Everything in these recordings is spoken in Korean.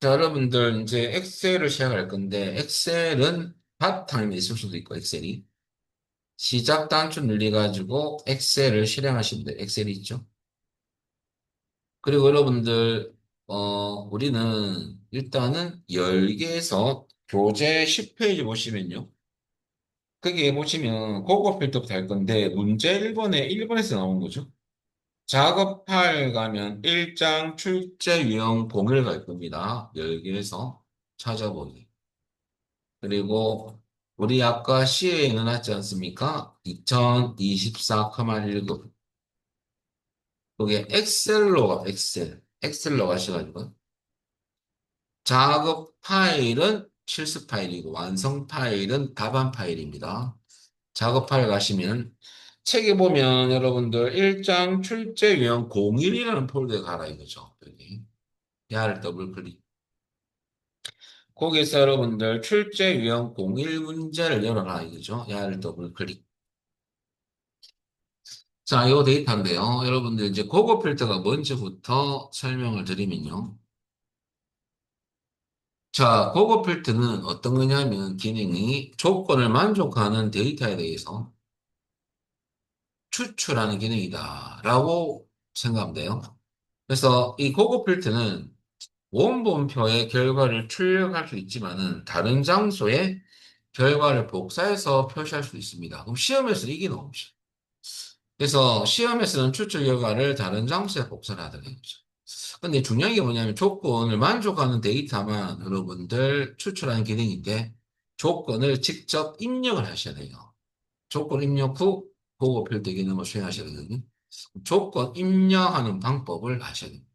자, 여러분들 이제 엑셀을 시작할 건데 엑셀은 바탕에 있을 수도 있고 엑셀이 시작 단추 눌러가지고 엑셀을 실행하시면 돼요. 엑셀이 있죠. 그리고 여러분들 우리는 일단은 열기에서 교재 10페이지 보시면요. 거기에 보시면 고급 필터부터 할 건데 문제 1번에서 나온 거죠. 작업할 가면 1장 출제 유형 봉을 갈 겁니다. 열기에서 찾아보기. 그리고 우리 아까 시에 넣어놨지 않습니까? 2024,19. 그게 엑셀로 가셔가지고 작업 파일은 실습 파일이고 완성 파일은 답안 파일입니다. 작업 파일 가시면 책에 보면 여러분들 1장 출제 유형 01이라는 폴더에 가라 이거죠. 여기 야를 더블 클릭. 거기서 여러분들 출제 유형 01 문제를 열어라 이거죠. 야를 더블 클릭. 자, 이 데이터인데요. 여러분들 이제 고급 필터가 뭔지부터 설명을 드리면요. 자, 고급 필터는 어떤 거냐면 기능이 조건을 만족하는 데이터에 대해서 추출하는 기능이다라고 생각하면 돼요. 그래서 이 고급 필터는 원본표의 결과를 출력할 수 있지만은 다른 장소에 결과를 복사해서 표시할 수 있습니다. 그럼 시험에서 이게 나오죠. 그래서 시험에서는 추출 결과를 다른 장소에 복사를 하더라고요. 근데 중요한 게 뭐냐면 조건을 만족하는 데이터만 여러분들 추출하는 기능인데 조건을 직접 입력을 하셔야 돼요. 조건 입력 후 보고 필터 기능을 수행하셔야 되거든요. 조건 입력하는 방법을 아셔야 됩니다.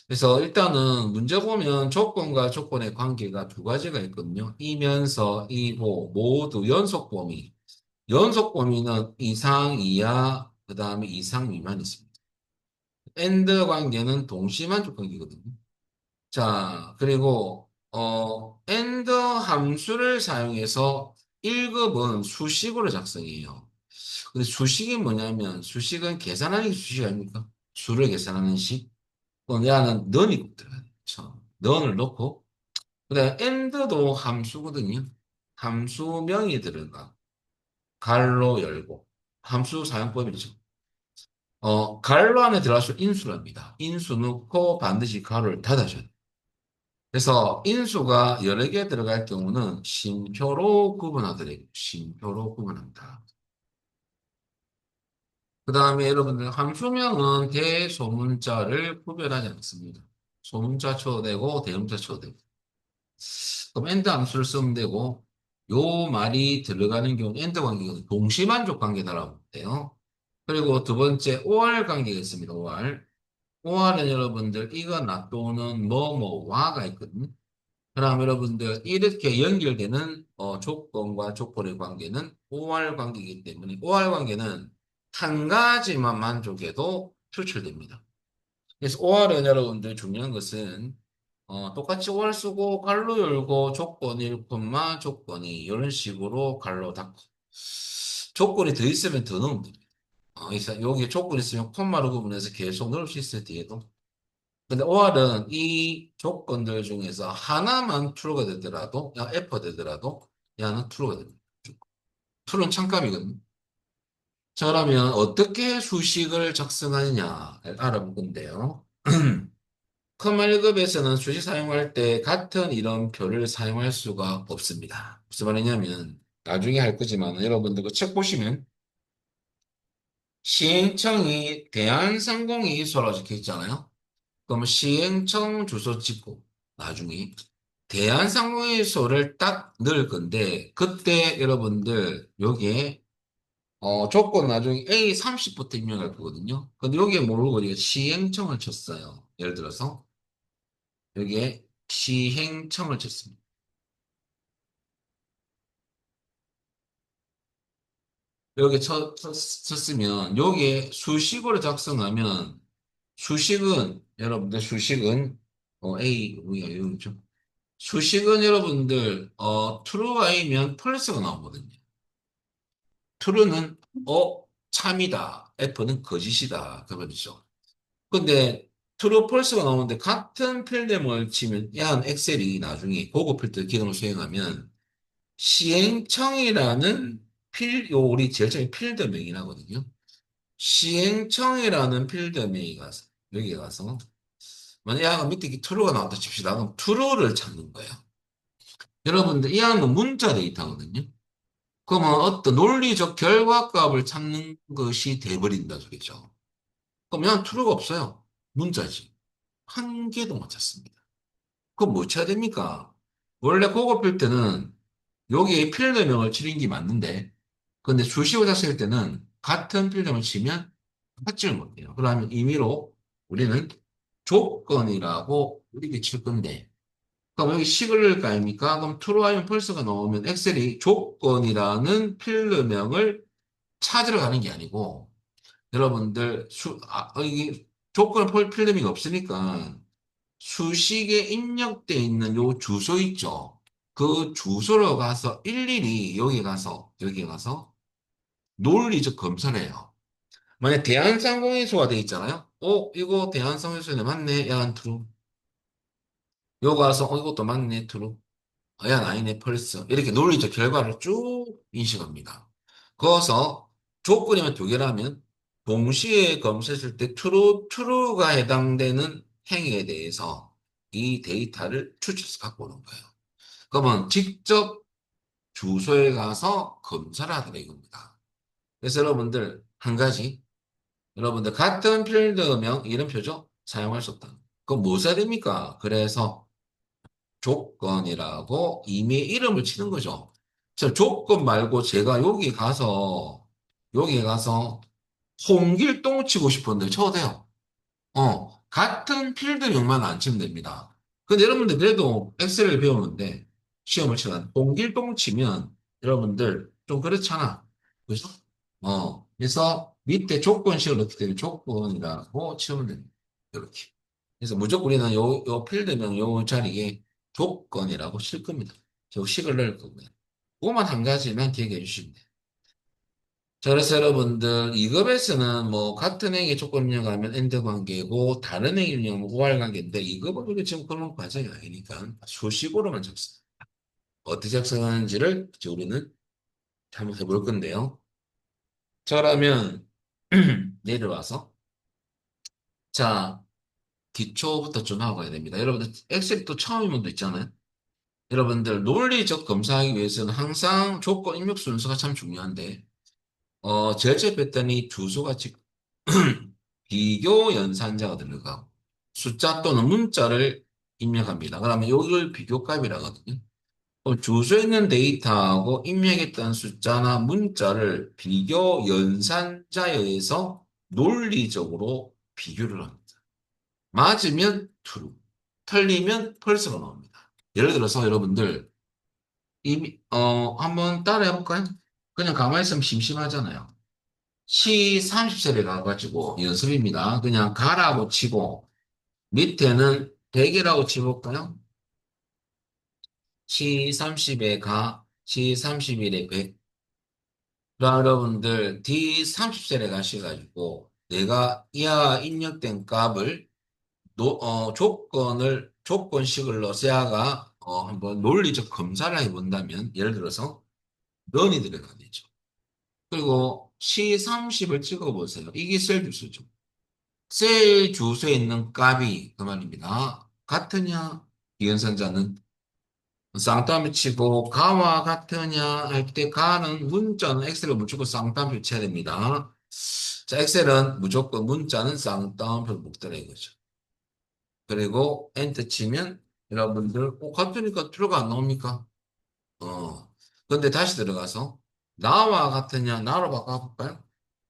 그래서 일단은 문제 보면 조건과 조건의 관계가 두 가지가 있거든요. 이면서, 이호 모두 연속 범위. 연속 범위는 이상, 이하, 그 다음에 이상, 미만 있습니다. 엔드 관계는 동시만족 관계거든요. 자, 그리고 엔드 함수를 사용해서 1급은 수식으로 작성해요. 근데 수식이 뭐냐면 수식은 계산하는 게 수식 아닙니까? 수를 계산하는 식. 얘는 넌이 꼭 들어가야 돼요. 그렇죠? 넌을 넣고 그다음에 end도 함수거든요. 함수명이 들어가. 갈로 열고 함수 사용법이죠. 갈로 안에 들어갈수록 인수랍니다. 인수 넣고 반드시 가로를 닫아줘야 돼요. 그래서 인수가 여러 개 들어갈 경우는 쉼표로 구분하더라고요. 쉼표로 구분한다. 그 다음에 여러분들 함수명은 대소문자를 구별하지 않습니다. 소문자 쳐도 되고 대문자 쳐도 되고. 그럼 엔드 함수를 쓰면 되고 요 말이 들어가는 경우 엔드 관계가 동시만족 관계다라고 돼요. 그리고 두 번째 OR 관계가 있습니다. OR. OR은 여러분들 이거나 또는 뭐뭐와가 있거든요. 그럼 여러분들 이렇게 연결되는 조건과 조건의 관계는 OR 관계이기 때문에 OR 관계는 한 가지만 만족해도 추출됩니다. 그래서 OR은 여러분들 중요한 것은 똑같이 OR 쓰고 갈로 열고 조건 1콤마 조건이 이런 식으로 갈로 닫고 조건이 더 있으면 더 넣으면 됩니다. 그래서 여기 조건이 있으면 콤마로 구분해서 계속 넣을 수 있어요 뒤에도. 근데 OR은 이 조건들 중에서 하나만 true가 되더라도, 야, F가 되더라도, 야는 true가 됩니다. true는 참값이거든요. 자, 그러면 어떻게 수식을 작성하느냐 알아볼 건데요. 컴1급에서는 수식 사용할 때 같은 이름표를 사용할 수가 없습니다. 무슨 말이냐면, 나중에 할 거지만, 여러분들 그 책 보시면, 시행청이 대한상공회의소라고 적혀 있잖아요. 그럼 시행청 주소 찍고 나중에 대한상공회의소를 딱 넣을 건데 그때 여러분들 여기에 조건 나중에 A30부터 입력할 거거든요. 근데 여기에 모르고 우리가 시행청을 쳤어요. 예를 들어서 여기에 시행청을 쳤습니다. 여기 쳤으면 여기에 수식으로 작성하면 수식은 여러분들 수식은 A 여기가 여기죠. 수식은 여러분들 true이면 false가 나오거든요. true는 참이다. F는 거짓이다. 그 말이죠. 근데 트루 펄스가 나오는데 같은 필름을 치면 야한 엑셀이 나중에 고급 필터 기능을 수행하면 시행청이라는 우리 제일 처음에 필드명이 나거든요. 시행청이라는 필드명이 가서, 여기 가서, 만약 야가 밑에 이렇게 트루가 나왔다 칩시다. 그럼 트루를 찾는 거예요. 여러분들, 이 양은 문자 데이터거든요. 그러면 어떤 논리적 결과값을 찾는 것이 돼버린다 소리죠. 그럼 양 트루가 없어요. 문자지. 한 개도 못 찾습니다. 그럼 뭐 쳐야 됩니까? 원래 그거 필 때는 여기에 필드명을 치는 게 맞는데, 근데 수식어자 쓸 때는 같은 필드명을 치면 찾지를 못해요. 그러면 임의로 우리는 조건이라고 이렇게 칠 건데, 그럼 여기 식을 까입니까? 그럼 true 아니면 false가 나오면 엑셀이 조건이라는 필드명을 찾으러 가는 게 아니고, 여러분들 이게 필드명이 없으니까 수식에 입력돼 있는 요 주소 있죠. 그 주소로 가서 일일이 여기 가서 논리적 검사를 해요. 만약 대한상공회수가 돼 있잖아요. 이거 대한상공회수네 맞네. 야, 트루. 요거 가서 이것도 맞네. 트루. 야, 아니네. 펄스. 이렇게 논리적 결과를 쭉 인식합니다. 거기서 조건이면 두 개라면 동시에 검사했을 때 true가 해당되는 행위에 대해서 이 데이터를 추출해서 갖고 오는 거예요. 그러면 직접 주소에 가서 검사를 하더라 이겁니다. 그래서 여러분들 한 가지 여러분들 같은 필드명 이름표죠? 사용할 수 없다. 그럼 뭐 써야 됩니까? 그래서 조건이라고 이미 이름을 치는 거죠. 저 조건 말고 제가 여기 가서 홍길동 치고 싶은데 쳐도 돼요. 같은 필드명만 안 치면 됩니다. 근데 여러분들 그래도 엑셀을 배우는데 시험을 치면 홍길동 치면 여러분들 좀 그렇잖아. 그죠? 그래서 밑에 조건식을 넣기 때문에 조건이라고 치면 됩니다. 이렇게. 그래서 무조건 우리는 요 필드명 요 자리에 조건이라고 칠 겁니다. 저 식을 넣을 거고요. 그것만 한 가지만 기억해 주시면 돼요. 자, 그래서 여러분들 2급에서는 뭐 같은 행위 조건 입력하면 엔드 관계고 다른 행위 입력하면 OR 관계인데 2급은 우리 지금 그런 과정이 아니니까 수식으로만 작성. 어떻게 작성하는지를 이제 우리는 한번 해볼 건데요. 자, 그러면 내려와서 자, 기초부터 좀 하고 가야 됩니다. 여러분들 엑셀 또 처음인 분도 있잖아요. 여러분들 논리적 검사하기 위해서는 항상 조건 입력 순서가 참 중요한데 제일 패턴이 주소가 비교 연산자가 들어가고 숫자 또는 문자를 입력합니다. 그러면 이걸 비교값이라 하거든요. 그럼 주소에 있는 데이터하고 입력했던 숫자나 문자를 비교 연산자에 의해서 논리적으로 비교를 합니다. 맞으면 true, 틀리면 false가 나옵니다. 예를 들어서 여러분들 한번 따라해 볼까요? 그냥 가만히 있으면 심심하잖아요. 시 30세를 가가지고 연습입니다. 그냥 가라고 치고 밑에는 100이라고 치볼까요? 시 30에 가, 시 31에 100. 그럼 여러분들 D 30셀에 가셔가지고 내가 이하 입력된 값을 조건식을 넣어야가 한번 논리적 검사를 해본다면 예를 들어서 런이 들어가겠죠. 그리고 C30을 찍어보세요. 이게 셀 주소죠. 셀 주소에 있는 값이 그 말입니다. 같으냐? 이연산자는 쌍따옴표 치고 가와 같으냐 할 때 가는 문자는 엑셀을 무조건 쌍따옴표 쳐야 됩니다. 자, 엑셀은 무조건 문자는 쌍따옴표를 묶더라 이거죠. 그리고 엔터 치면 여러분들 같으니까 들어가 안 나옵니까? 근데 다시 들어가서 나와 같으냐 나로 바꿔볼까요?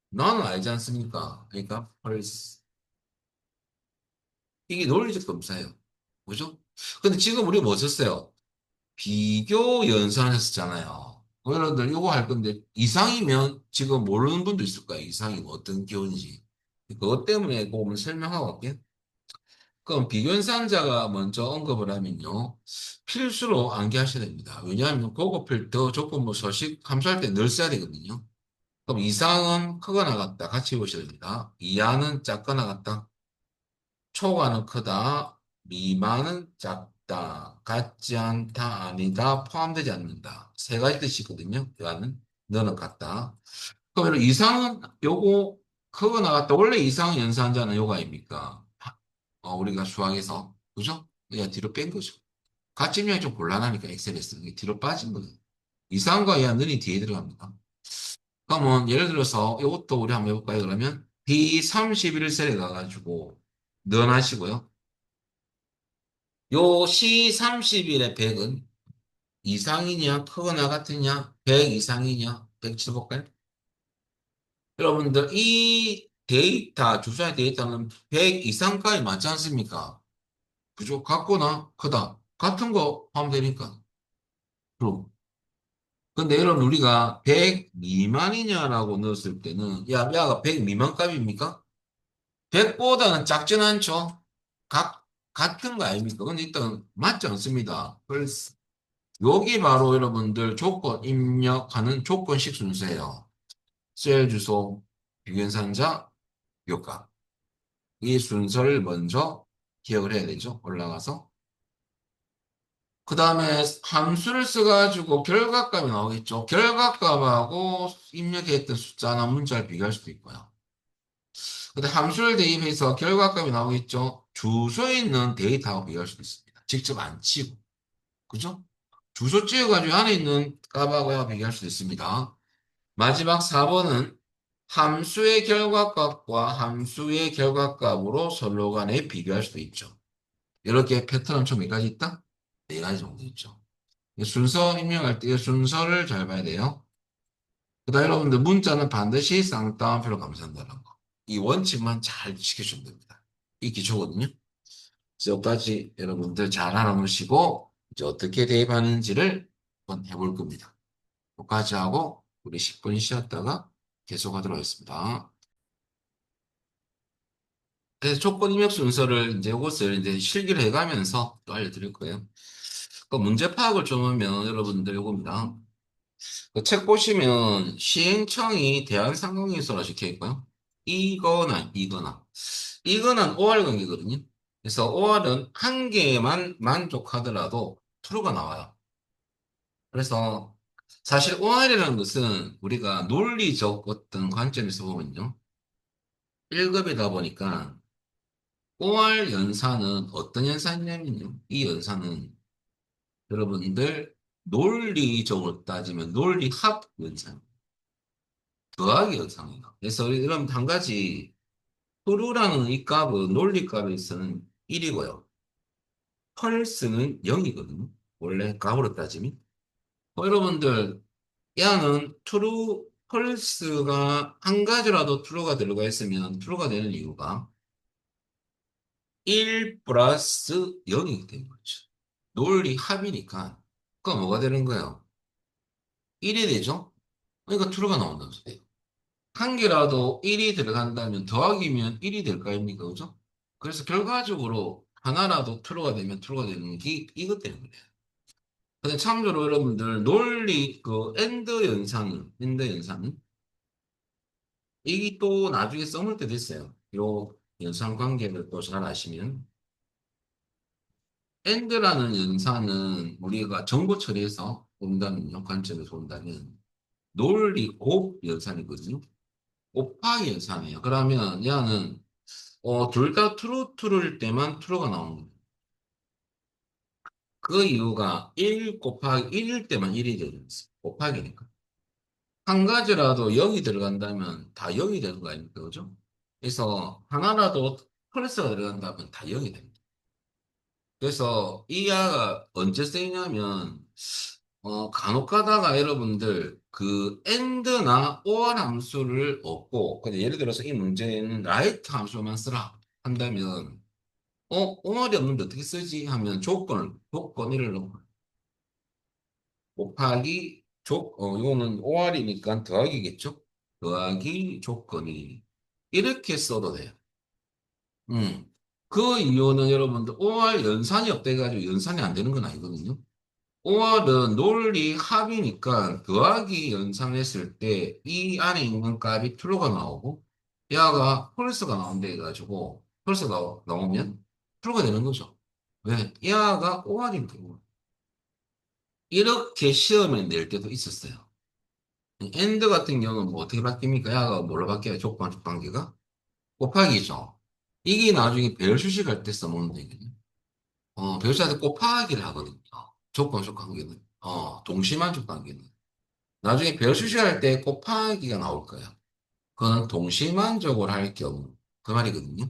나는 알지 않습니까? 그러니까 펄스 이게 논리적 검사예요. 그죠? 근데 지금 우리 뭐 썼어요? 비교 연산했었잖아요. 여러분들 이거 할 건데 이상이면 지금 모르는 분도 있을 거예요. 이상이 어떤 기호인지. 그것 때문에 그거 설명하고 갈게요. 그럼 비교연산자가 먼저 언급을 하면요. 필수로 암기하셔야 됩니다. 왜냐하면 그거 필터 조건부 서식 함수할 때 늘 써야 되거든요. 그럼 이상은 크거나 같다 같이 보셔야 됩니다. 이하는 작거나 같다. 초과는 크다, 미만은 작다, 같지 않다, 아니다, 포함되지 않는다. 세 가지 뜻이 있거든요. 이거는 너는 같다. 그러면 이상은 요거 크거나 같다. 원래 이상은 연산자는 요거 아닙니까? 우리가 수학에서 그죠? 그냥 뒤로 뺀 거죠. 가침량이 좀 곤란하니까 엑셀에서 이게 뒤로 빠진 거예요. 이상과 야는이 뒤에 들어갑니다. 그러면 예를 들어서 이것도 우리 한번 해볼까요? 그러면 B31셀에 가가지고 넣어하시고요. 요 C31의 100은 이상이냐 크거나 같으냐 100 이상이냐 100 쳐볼까요? 여러분들 이 데이터 주소의 데이터는 100 이상까지 맞지 않습니까? 그죠? 같거나 크다 같은 거 하면 되니까. 그럼 근데 여러분 우리가 100 미만이냐라고 넣었을 때는 야가 100 미만 값입니까? 100보다는 작진 않죠? 같은 거 아닙니까? 근데 일단 맞지 않습니다. 그래서 여기 바로 여러분들 조건 입력하는 조건식 순서예요. 셀 주소, 비견산자, 요가. 이 순서를 먼저 기억을 해야 되죠. 올라가서. 그 다음에 함수를 써가지고 결과값이 나오겠죠. 결과값하고 입력했던 숫자나 문자를 비교할 수도 있고요. 근데 함수를 대입해서 결과값이 나오겠죠. 주소에 있는 데이터하고 비교할 수도 있습니다. 직접 안 치고. 그죠? 주소 찍어가지고 안에 있는 값하고 비교할 수도 있습니다. 마지막 4번은 함수의 결과값과 함수의 결과값으로 서로 간에 비교할 수도 있죠. 이렇게 패턴은 총 몇 가지 있다? 네 가지 정도 있죠. 순서 입력할 때 순서를 잘 봐야 돼요. 그다음 여러분들 문자는 반드시 쌍따옴표로 감싼다는 거. 이 원칙만 잘 지켜주면 됩니다. 이 기초거든요. 그래서 여기까지 여러분들 잘 알아놓으시고 이제 어떻게 대입하는지를 한번 해볼 겁니다. 여기까지 하고 우리 10분 쉬었다가 계속하도록 하겠습니다. 그래서 조건 입력 순서를 이제 이것을 이제 실기를 해가면서 또 알려드릴 거예요. 그 문제 파악을 좀 하면 여러분들 이겁니다. 그 책 보시면 시행청이 대한상공회의소라 적혀 있고요. 이거는 OR 관계거든요. 그래서 OR은 한 개만 만족하더라도 true가 나와요. 그래서 사실 OR이라는 것은 우리가 논리적 어떤 관점에서 보면요. 1급이다 보니까 OR 연산은 어떤 연산이냐면요. 이 연산은 여러분들 논리적으로 따지면 논리합 연산, 더하기 연산이에요. 그래서 이런 한 가지 프루라는 이 값은 논리값에서는 1이고요. 펄스는 0이거든요. 원래 값으로 따지면. 여러분들 야는 true 펄스가 한 가지라도 true가 들어가 있으면 true가 되는 이유가 1 플러스 0이기 때문에 그렇죠. 논리 합이니까 그거 뭐가 되는 거예요? 1이 되죠? 그러니까 true가 나온다는 소리예요. 한 개라도 1이 들어간다면 더하기면 1이 될 거 아닙니까? 그죠? 그래서 결과적으로 하나라도 true가 되면 true가 되는 게 이것 때문에 그래요. 근데 참고로 여러분들 논리 그 엔드 연산은 이게 또 나중에 써먹을 때도 있어요. 요 연산 관계를 또 잘 아시면 엔드라는 연산은 우리가 정보 처리해서 본다는 관점에서 본다면 논리 곱 연산이거든요. 곱하기 연산이에요. 그러면 얘는 둘 다 true일 때만 true가 나오는 거예요. 그 이유가 1 곱하기 1일 때만 1이 되는 거예요. 곱하기니까. 한 가지라도 0이 들어간다면 다 0이 되는 거 아닙니까? 그죠? 그래서 하나라도 플러스가 들어간다면 다 0이 됩니다. 그래서 이 야가 언제 쓰이냐면 간혹 가다가 여러분들 그 AND나 OR 함수를 얻고 근데 예를 들어서 이 문제는 라이트 함수만 쓰라 한다면 OR이 없는데 어떻게 쓰지? 하면 조건 1을 넣고 곱하기 이거는 OR이니까 더하기겠죠? 더하기 조건이 이렇게 써도 돼요. 음. 그 이유는 여러분들 OR 연산이 없대가지고 연산이 안 되는 건 아니거든요. OR은 논리 합이니까 더하기 연산했을 때 이 안에 있는 값이 true가 나오고 야가 false가 나온다 해가지고 벌써 나오면 풀게 되는 거죠. 왜? 이하가 5할인 경우. 이렇게 시험에 낼 때도 있었어요. 엔드 같은 경우는 뭐 어떻게 바뀝니까? 이하가 뭘로 바뀌어요? 조건적 관계가? 곱하기죠. 이게 나중에 배열수식할 때 써먹는 얘기거든요. 배열수식할 때 곱하기를 하거든요. 조건적 관계는. 동시만족 관계는. 나중에 배열수식할 때 곱하기가 나올 거예요. 그건 동시만족을 할 경우. 그 말이거든요.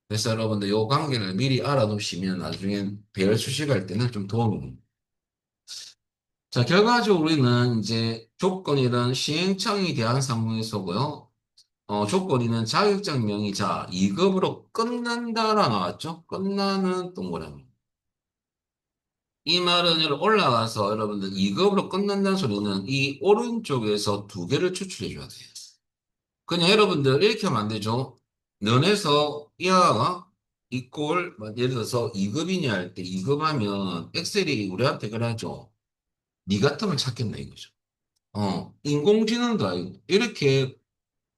그래서 여러분들 이 관계를 미리 알아놓으시면 나중에 배열 수식할 때는 좀 도움이 됩니다. 자, 결과적으로 우리는 이제 조건이든 시행착오에 대한 상황에서고요. 조건이는 자격증 명의자 2급으로 끝난다라 나왔죠? 끝나는 동그라미. 이 말은 여러분 올라가서 여러분들 2급으로 끝난다는 소리는 이 오른쪽에서 두 개를 추출해 줘야 돼요. 그냥 여러분들 이렇게 하면 안 되죠. 면에서 이하가 이꼴 예를 들어서 2급이냐 할 때 2급 하면 엑셀이 우리한테 그러죠. 니 같으면 찾겠나 이거죠. 인공지능도 아니고 이렇게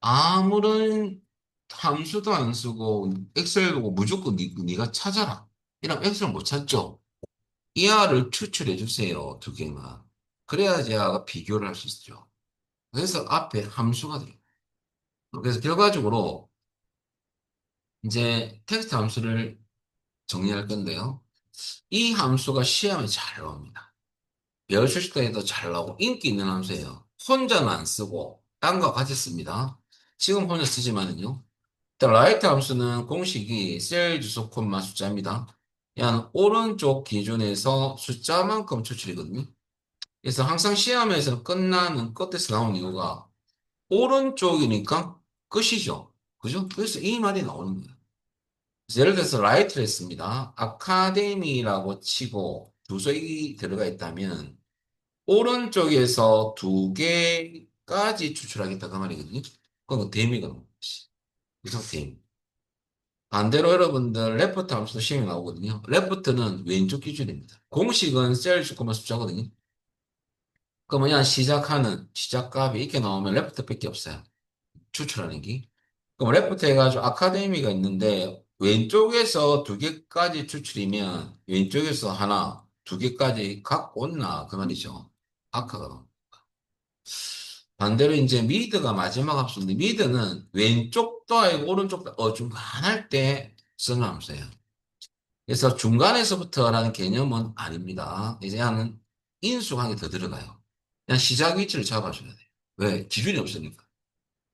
아무런 함수도 안 쓰고 엑셀 보고 무조건 니가 찾아라. 이러면 엑셀 못 찾죠. 이하를 추출해 주세요. 두 개만. 그래야지 이하가 비교를 할 수 있죠. 그래서 앞에 함수가 들어요. 그래서 결과적으로 이제 텍스트 함수를 정리할 건데요. 이 함수가 시험에 잘 나옵니다. 열출시간에도 잘 나오고 인기 있는 함수예요. 혼자는 안 쓰고 딴 거 같이 씁니다. 지금 혼자 쓰지만은요. 일단 라이트 함수는 공식이 셀 주소 콤마 숫자입니다. 얘는 오른쪽 기준에서 숫자만큼 추출이거든요. 그래서 항상 시험에서 끝나는 끝에서 나오는 이유가 오른쪽이니까 끝이죠. 그죠? 그래서 이 말이 나오는 거예요. 예를 들어서 라이트를 했습니다. 아카데미라고 치고 주소이 들어가 있다면 오른쪽에서 두 개까지 추출하겠다 그 말이거든요. 그건 데미가 나오는 것이. 그래서 데미. 반대로 여러분들 레프트 함수도 시험이 나오거든요. 레프트는 왼쪽 기준입니다. 공식은 셀 주고만 숫자거든요. 그러면 그냥 시작하는 시작값이 이렇게 나오면 레프트밖에 없어요. 추출하는 게. 그럼 레프트 해가지고 아카데미가 있는데 왼쪽에서 두 개까지 추출이면 왼쪽에서 하나, 두 개까지 갖고 온나 그 말이죠. 아카가. 반대로 이제 미드가 마지막 함수인데 미드는 왼쪽도 아니고 오른쪽도 어중간할 때 쓰는 함수예요. 그래서 중간에서부터라는 개념은 아닙니다. 이제 하는 인수가 한 개 더 들어가요. 그냥 시작 위치를 잡아줘야 돼요. 왜? 기준이 없으니까.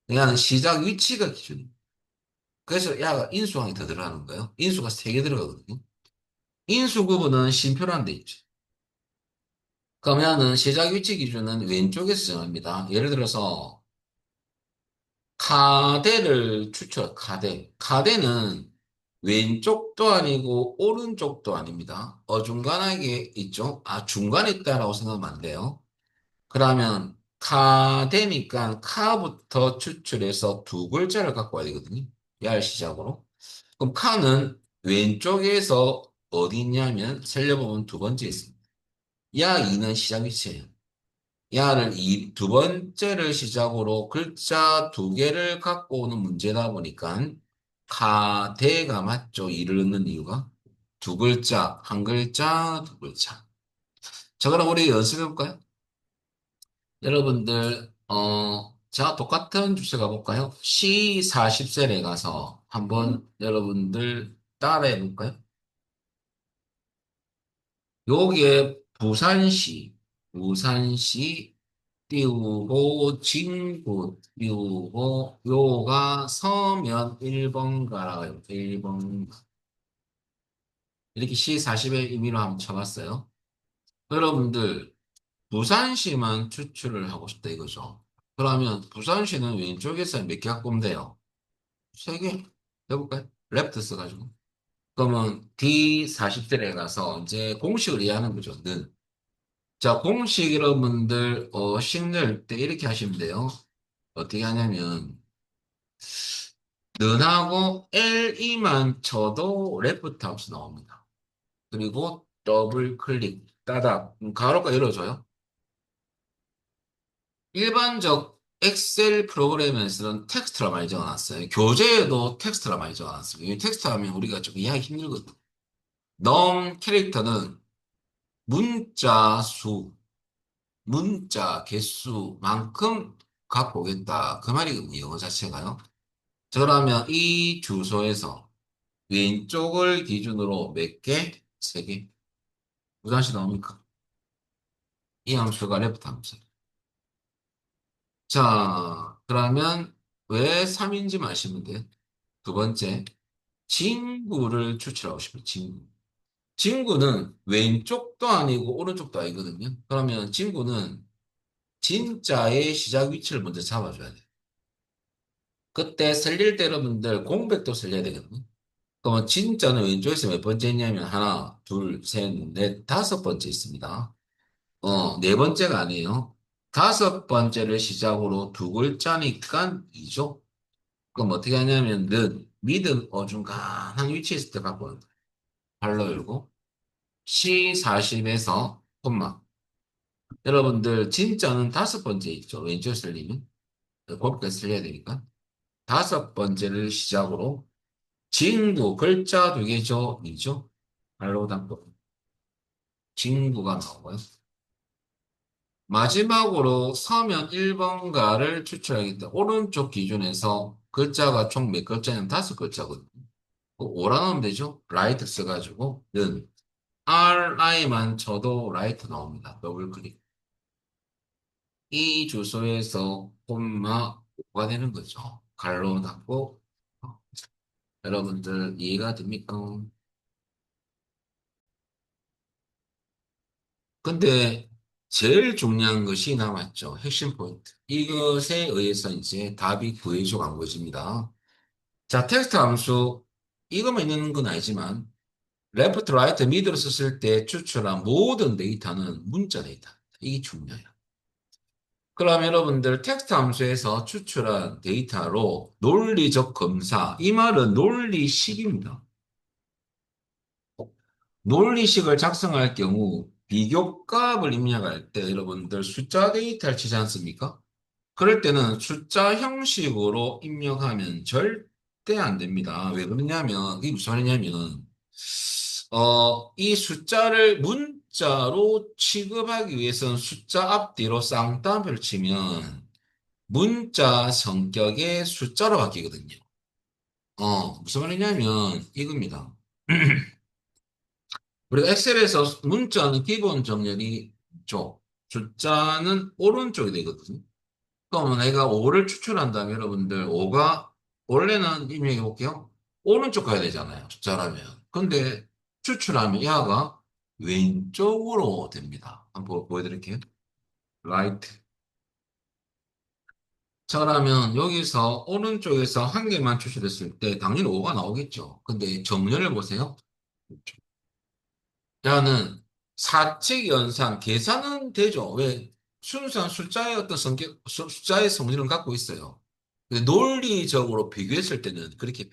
그냥 시작 위치가 기준입니다. 그래서 야가 인수항이 더 들어가는 거예요. 인수가 세 개 들어가거든요. 인수 구분은 심표란 데 있죠. 그러면은 시작 위치 기준은 왼쪽에서 정합니다. 예를 들어서 카대를 추출, 카대. 카대는 왼쪽도 아니고 오른쪽도 아닙니다. 어중간하게 있죠. 중간에 있다라고 생각하면 안 돼요. 그러면 카대니까 카부터 추출해서 두 글자를 갖고 와야 되거든요. 야 시작으로. 그럼 카는 왼쪽에서 어디 있냐면 살려보면 두 번째 있습니다. 야 2는 시작 위치예요. 야를 두 번째를 시작으로 글자 두 개를 갖고 오는 문제다 보니까 카대가 맞죠. 이를 넣는 이유가 두 글자, 한 글자, 두 글자. 자, 그럼 우리 연습해 볼까요? 여러분들 자, 똑같은 주제 가볼까요? C 40셀에 가서 한번 여러분들 따라해 볼까요? 요게 부산시 띄우고 진구 띄우고 요가 서면 1번 가라요. 1번 이렇게 C40의 의미로 한번 쳐봤어요. 여러분들 부산시만 추출을 하고 싶다 이거죠. 그러면 부산시는 왼쪽에서 몇 개 갖고 오면 돼요? 세 개 해볼까요? 랩트 써가지고. 그러면 D40셀에 가서 이제 공식을 이해하는 거죠. 는. 자, 공식 여러분들, 식 넣을 때 이렇게 하시면 돼요. 어떻게 하냐면, 는하고 LE만 쳐도 레프트 하우스 나옵니다. 그리고 더블 클릭, 따닥, 가로가 열어줘요. 일반적 엑셀 프로그램에서는 텍스트라 많이 적어놨어요. 교재에도 텍스트라 많이 적어놨어요. 이 텍스트 하면 우리가 좀 이해하기 힘들거든. 넘 캐릭터는 문자 수, 문자 개수만큼 갖고 오겠다. 그 말이거든요. 영어 자체가요. 자, 그러면 이 주소에서 왼쪽을 기준으로 몇 개? 세 개. 무단시 나옵니까? 이 함수가 레프트 함수. 자, 그러면 왜 3인지 마시면 돼요. 두 번째, 친구를 추출하고 싶어요. 친구. 친구는 왼쪽도 아니고 오른쪽도 아니거든요. 그러면 친구는 진짜의 시작 위치를 먼저 잡아줘야 돼요. 그때 살릴 때 여러분들 공백도 살려야 되거든요. 그러면 진짜는 왼쪽에서 몇 번째 있냐면 하나, 둘, 셋, 넷, 다섯 번째 있습니다. 네 번째가 아니에요. 다섯 번째를 시작으로 두 글자니까 이죠. 그럼 어떻게 하냐면 는, 미든 어중간한 위치에 있을 때 바꿔요. 발로 열고 C40에서 콤마. 여러분들 진짜는 다섯 번째 있죠. 왼쪽 살리면 곱게 살려야 되니까. 다섯 번째를 시작으로 진구 글자 두 개죠. 이죠. 발로 닫고 진구가 나오고요. 마지막으로 서면 1번가를 추출하겠다. 오른쪽 기준에서 글자가 총 몇 글자냐면 다섯 글자거든요. 오라 넣으면 되죠. 라이트 써가지고 는 RI만 쳐도 라이트 나옵니다. 더블 클릭. 이 주소에서 콤마 5가 되는 거죠. 갈로 닫고 여러분들 이해가 됩니까? 근데 제일 중요한 것이 남았죠. 핵심 포인트. 이것에 의해서 이제 답이 구해져 간 것입니다. 자, 텍스트 함수 이것만 있는 건 아니지만 레프트, 라이트, 미드를 썼을 때 추출한 모든 데이터는 문자 데이터. 이게 중요해요. 그럼 여러분들 텍스트 함수에서 추출한 데이터로 논리적 검사. 이 말은 논리식입니다. 논리식을 작성할 경우 비교값을 입력할 때 여러분들 숫자 데이터를 치지 않습니까? 그럴 때는 숫자 형식으로 입력하면 절대 안 됩니다. 왜 그러냐면, 이게 무슨 말이냐면, 이 숫자를 문자로 취급하기 위해서는 숫자 앞뒤로 쌍따옴표를 치면 문자 성격의 숫자로 바뀌거든요. 무슨 말이냐면 이겁니다. 우리가 엑셀에서 문자는 기본 정렬이 쪽, 숫자는 오른쪽이 되거든요. 그러면 내가 5를 추출한다면 여러분들 5가 원래는 입력해 볼게요. 오른쪽 가야 되잖아요. 숫자라면. 근데 추출하면 야가 왼쪽으로 됩니다. 한번 보여드릴게요. 라이트. 자, 그러면 여기서 오른쪽에서 한 개만 추출했을 때 당연히 5가 나오겠죠. 근데 정렬을 보세요. 야는 사칙 연산 계산은 되죠. 왜? 순수한 숫자의 어떤 성격, 숫자의 성질을 갖고 있어요. 근데 논리적으로 비교했을 때는 그렇게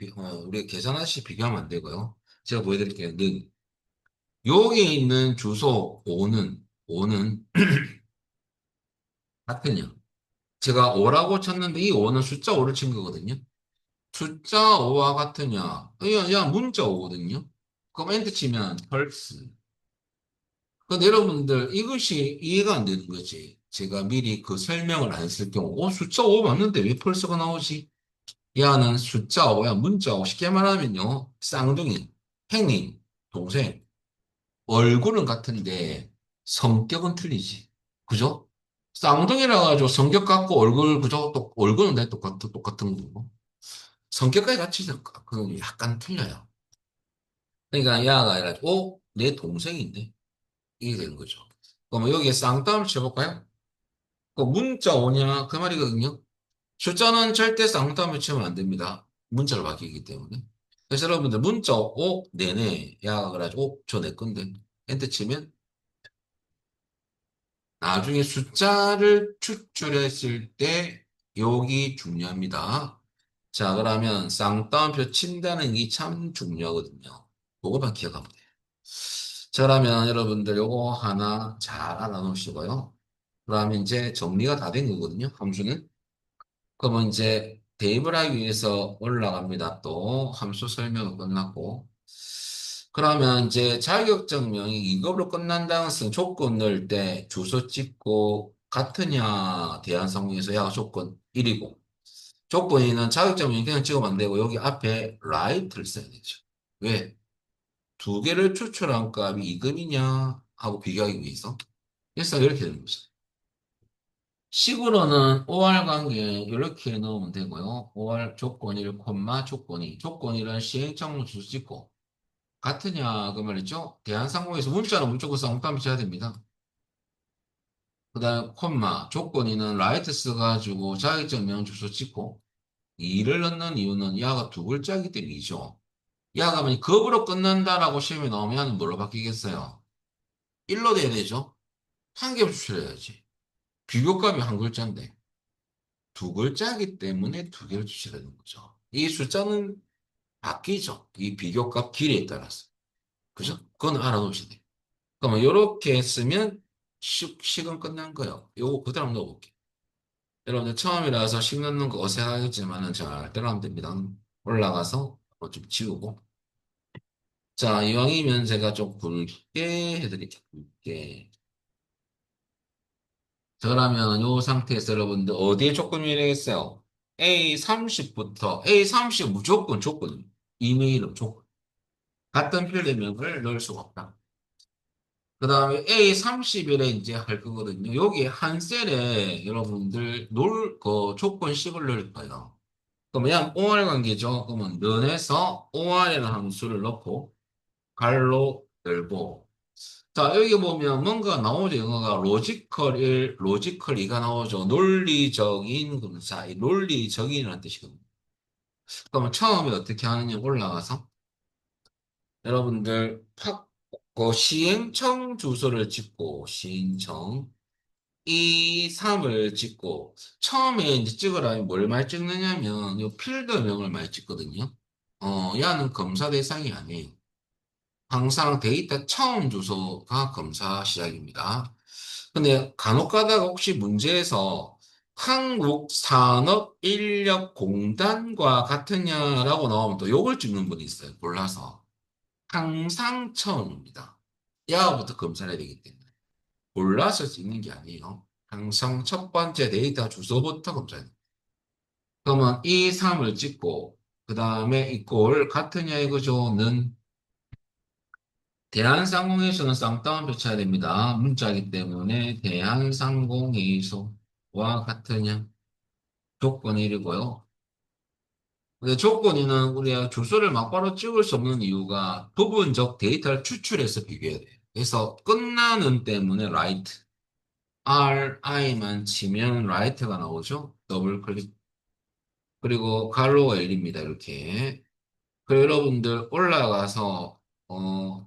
우리가 계산하시 비교하면 안 되고요. 제가 보여드릴게요. 는 여기 있는 주소 5는 같은요. 제가 5라고 쳤는데 이 5는 숫자 5를 친 거거든요. 숫자 5와 같으냐? 야, 문자 5거든요. 그럼 엔터 치면 펄스. 근데 여러분들 이것이 이해가 안 되는 거지. 제가 미리 그 설명을 안 했을 경우, 숫자 5 맞는데 왜 펄스가 나오지? 야는 숫자 5야, 문자 5. 쉽게 말하면요. 쌍둥이, 형님, 동생. 얼굴은 같은데 성격은 틀리지. 그죠? 쌍둥이라 가지고 성격 같고 얼굴, 그죠? 또 얼굴은 내 똑같은 거고. 성격까지 같이 그 약간 틀려요. 그러니까 야가 해가지고, 내 동생인데? 이게 되는 거죠. 그럼 여기에 쌍따옴을 쳐볼까요? 그 문자 오냐? 그 말이거든요. 숫자는 절대 쌍따옴을 치면 안 됩니다. 문자로 바뀌기 때문에. 그래서 여러분들 문자 네네. 야가 그래가지고, 저 내 건데. 엔터 치면 나중에 숫자를 추출했을 때 여기 중요합니다. 자, 그러면 쌍따옴표 친다는 게 참 중요하거든요. 그거만 기억하면 돼요. 자, 그러면 여러분들 요거 하나 잘 알아놓으시고요. 그러면 이제 정리가 다 된 거거든요. 함수는. 그러면 이제 대입을 하기 위해서 올라갑니다. 또 함수 설명은 끝났고. 그러면 이제 자격증명이 2급으로 끝난다는 것은 조건 넣을 때 주소 찍고 같으냐 대한상공에서 야 조건 1이고 조건 2는 자격증명 그냥 찍으면 안 되고 여기 앞에 라이트를 써야 되죠. 왜? 두 개를 추출한 값이 2급이냐 하고 비교하기 위해서. 그래서 이렇게 되는 거죠. 식으로는 OR 관계 이렇게 넣으면 되고요. OR 조건 1, 조건 2. 조건 1은 시행착오 주소 찍고 같으냐 그 말이죠. 대한상공에서 문자는 무조건 쌍따옴 쳐야 됩니다. 그 다음에 조건이는 라이트 써가지고 자격증 명 주소 찍고 2를 넣는 이유는 야가 두 글자이기 때문이죠. 야가 만약 급으로 끝난다라고 시험에 나오면 뭘로 바뀌겠어요? 1로 돼야 되죠. 한 개 추출해야지. 비교값이 한 글자인데 두 글자이기 때문에 두 개를 추출하는 거죠. 이 숫자는 바뀌죠. 이 비교값 길이에 따라서. 그죠? 그건 알아놓으셔야 돼요. 그러면 이렇게 했으면 식은 끝난 거예요. 요거 그대로 한번 넣어볼게요. 여러분들 처음이라서 식 넣는 거 어색하겠지만은 잘 따라하면 됩니다. 올라가서 좀 지우고. 자, 이왕이면 제가 좀 굵게 해드릴게요. 굵게. 자, 그러면 이 상태에서 여러분들 어디에 조건이 되겠어요? A30부터 A30 무조건 조건. 이메일은 조건. 같은 필드명을 넣을 수가 없다. 그 다음에 A30일에 이제 할 거거든요. 여기 한 셀에 여러분들 그 조건식을 넣을 거예요. 그러면 OR 관계죠. 그러면 면에서 OR이라는 함수를 넣고 갈로 열고 자 여기 보면 뭔가 나오죠. 영어가 로지컬 1, 로지컬 2가 나오죠. 논리적인 검사, 이 논리적인이라는 뜻이거든요. 그러면 처음에 어떻게 하느냐 올라가서 여러분들 그 시행청 주소를 찍고 시행청 이 3을 찍고 처음에 이제 찍으라면 뭘 많이 찍느냐면 이 필드명을 많이 찍거든요. 야는 검사 대상이 아니에요. 항상 데이터 처음 주소가 검사 시작입니다. 근데 간혹 가다가 혹시 문제에서 한국산업인력공단과 같으냐라고 나오면 또 요걸 찍는 분이 있어요. 몰라서. 항상 처음입니다. 야부터 검사를 해야 되기 때문에. 골라서 찍는 게 아니에요. 항상 첫 번째 데이터 주소부터 검사해야 돼요. 그러면 이 3을 찍고 그 다음에 이꼴 같으냐 이거죠는 대한상공회의소는 쌍따옴 표쳐야 됩니다. 문자이기 때문에 대한상공회의소와 같으냐 조건 1이고요. 근데 조건 2는 우리가 주소를 막바로 찍을 수 없는 이유가 부분적 데이터를 추출해서 비교해야 돼요. 그래서 끝나는 때문에 라이트 RI만 치면 라이트가 나오죠. 더블 클릭. 그리고 갈로가 1입니다. 이렇게. 그리고 여러분들 올라가서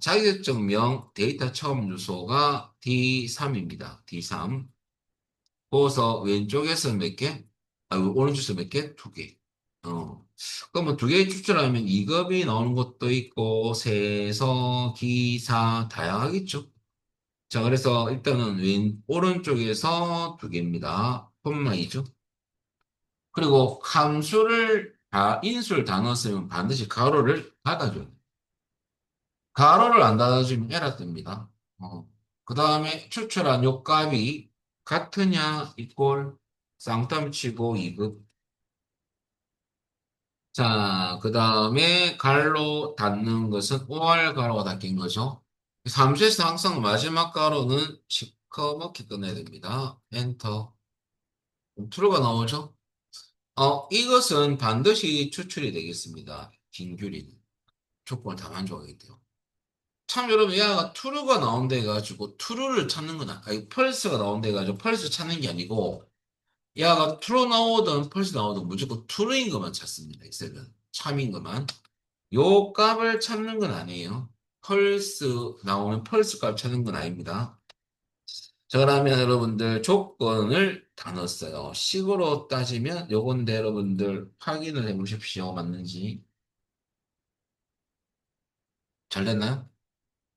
자격증명 데이터 처음 주소가 D3입니다. D3. 거기서 왼쪽에서 몇 개? 오른쪽에서 몇 개? 두 개. 어. 그러면 두 개 추출하면 2급이 나오는 것도 있고, 세서, 기사, 다양하겠죠? 자, 그래서 일단은 오른쪽에서 두 개입니다. 콤마이죠. 그리고 함수를 인수를 다 넣었으면 반드시 가로를 닫아줘요. 가로를 안 닫아주면 에러 뜹니다. 그 다음에 추출한 요 값이 같으냐, 이꼴, 쌍따옴 치고 2급. 자, 그 다음에 갈로 닫는 것은 OR 가로가 닫힌 거죠. 함수에서 항상 마지막 가로는 시커멓게 끝내야 됩니다. 엔터. true가 나오죠? 이것은 반드시 추출이 되겠습니다. 긴 줄이는. 조건을 다 만족하게 돼요. 참 여러분 얘가 true가 나온다 해가지고 true를 찾는 건 아니 펄스가 나온다 해가지고 펄스 찾는 게 아니고 얘가 true 나오든 펄스 나오든 무조건 true인 것만 찾습니다. 엑셀은 참인 것만 요 값을 찾는 건 아니에요. 펄스 나오면 펄스 값 찾는 건 아닙니다. 자 그러면 여러분들 조건을 다 넣었어요. 식으로 따지면 요건데 여러분들 확인을 해보십시오. 맞는지 잘 됐나요?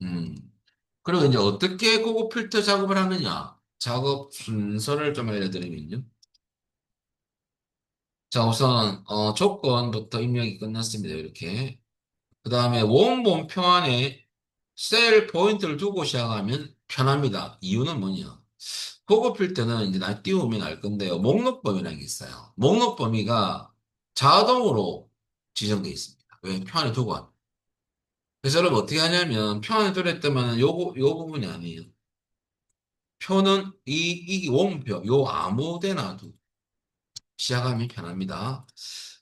음. 그리고 이제 어떻게 고급 필터 작업을 하느냐? 작업 순서를 좀 알려드리면요. 자, 우선 조건부터 입력이 끝났습니다. 이렇게. 그 다음에 원본 표 안에 셀 포인트를 두고 시작하면 편합니다. 이유는 뭐냐? 고급필 때는 이제 날 띄우면 알 건데요. 목록 범위라는 게 있어요. 목록 범위가 자동으로 지정되어 있습니다. 왜? 표 안에 두고 하면. 그래서 여러분 어떻게 하냐면 표 안에 들을 때만 요 부분이 아니에요. 표는 이 원표, 요 아무 데나 두고 시작하면 편합니다.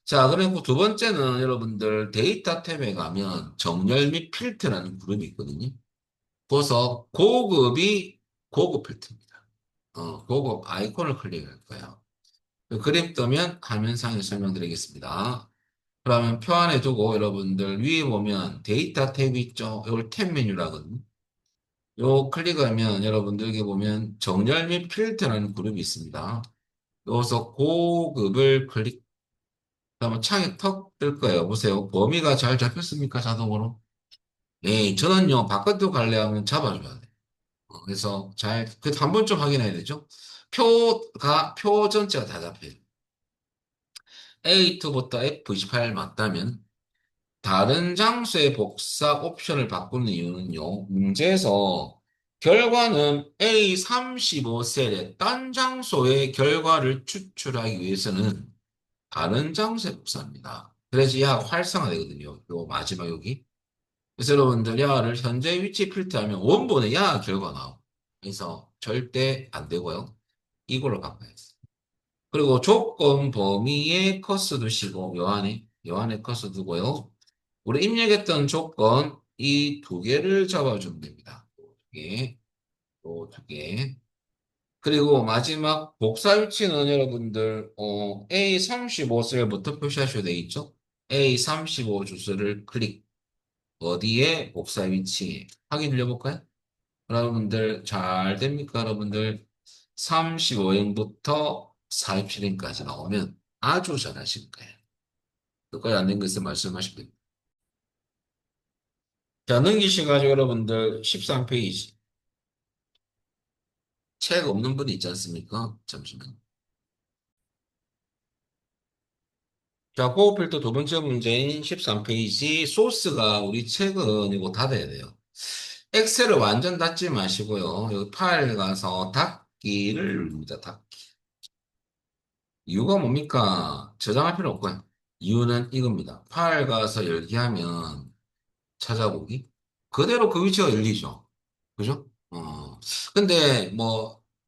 자, 그리고 두 번째는 여러분들 데이터 탭에 가면 정렬 및 필터라는 그룹이 있거든요. 그래서 고급이 고급 필터입니다. 고급 아이콘을 클릭할 거예요. 그 그림 뜨면 화면상에 설명드리겠습니다. 그러면 표 안에 두고 여러분들 위에 보면 데이터 탭이 있죠. 이걸 탭 메뉴라거든요. 요 클릭하면 여러분들 여기 보면 정렬 및 필터라는 그룹이 있습니다. 여기서 고급을 클릭 그러면 창이 턱 뜰 거예요. 보세요. 범위가 잘 잡혔습니까? 자동으로? 네, 저는요, 바깥으로 가려 하면 잡아줘야 돼. 그래서 그래도 한 번쯤 확인해야 되죠? 표 전체가 다 잡혀요. A2부터 F28 맞다면, 다른 장소의 복사 옵션을 바꾸는 이유는요, 문제에서 결과는 A35셀의 딴 장소의 결과를 추출하기 위해서는 다른 장소에 복사합니다. 그래서 이 활성화되거든요. 요 마지막 여기. 그래서 여러분들 야를 현재 위치 필터하면 원본의 야 결과 나오고. 그래서 절대 안 되고요. 이걸로 바꿔야지. 그리고 조건 범위에 커서 두시고 요 안에 커서 두고요. 우리 입력했던 조건 이 두 개를 잡아주면 됩니다. 두 개, 요두 개. 그리고 마지막 복사 위치는 여러분들 A35셀부터 표시하셔야 돼 있죠? A35 주소를 클릭. 어디에 복사 위치 확인을 해볼까요? 여러분들 잘 됩니까? 여러분들 35행부터 47행까지 나오면 아주 잘하실 거예요. 여기까지 안 된 거 있으면 말씀하시면 됩니다. 자, 넘기셔가지고 여러분들 13페이지. 책 없는 분이 있지 않습니까? 잠시만요. 자, 고급필터 두 번째 문제인 13페이지. 소스가 우리 책은 이거 닫아야 돼요. 엑셀을 완전 닫지 마시고요. 여기 파일 가서 닫기를 누릅니다. 닫기. 이유가 뭡니까? 저장할 필요 없고요. 이유는 이겁니다. 파일 가서 열기 하면 찾아보기. 그대로 그 위치가 열리죠. 그죠? 근데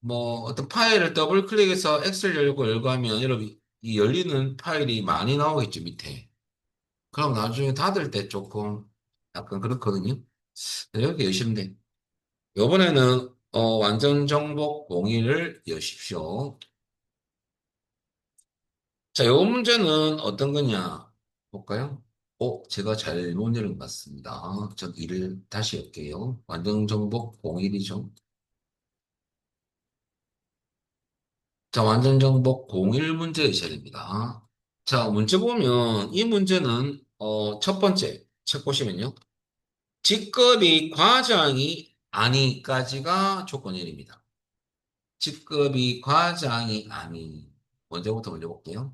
어떤 파일을 더블 클릭해서 엑셀 열고 하면 여러분 이 열리는 파일이 많이 나오겠죠, 밑에. 그럼 나중에 닫을 때 조금 약간 그렇거든요. 이렇게 여시면 돼. 요번에는 완전 정복 공유를 여십시오. 자, 요 문제는 어떤 거냐 볼까요? 제가 잘못 열은 것 같습니다. 저 일을 다시 할게요. 완전 정복 공일이죠. 자, 완전 정복 공일 문제 이셔야 됩니다. 자, 문제 보면 이 문제는 첫 번째 책 보시면요. 직급이 과장이 아니까지가 조건 1입니다. 직급이 과장이 아니. 먼저 볼게요.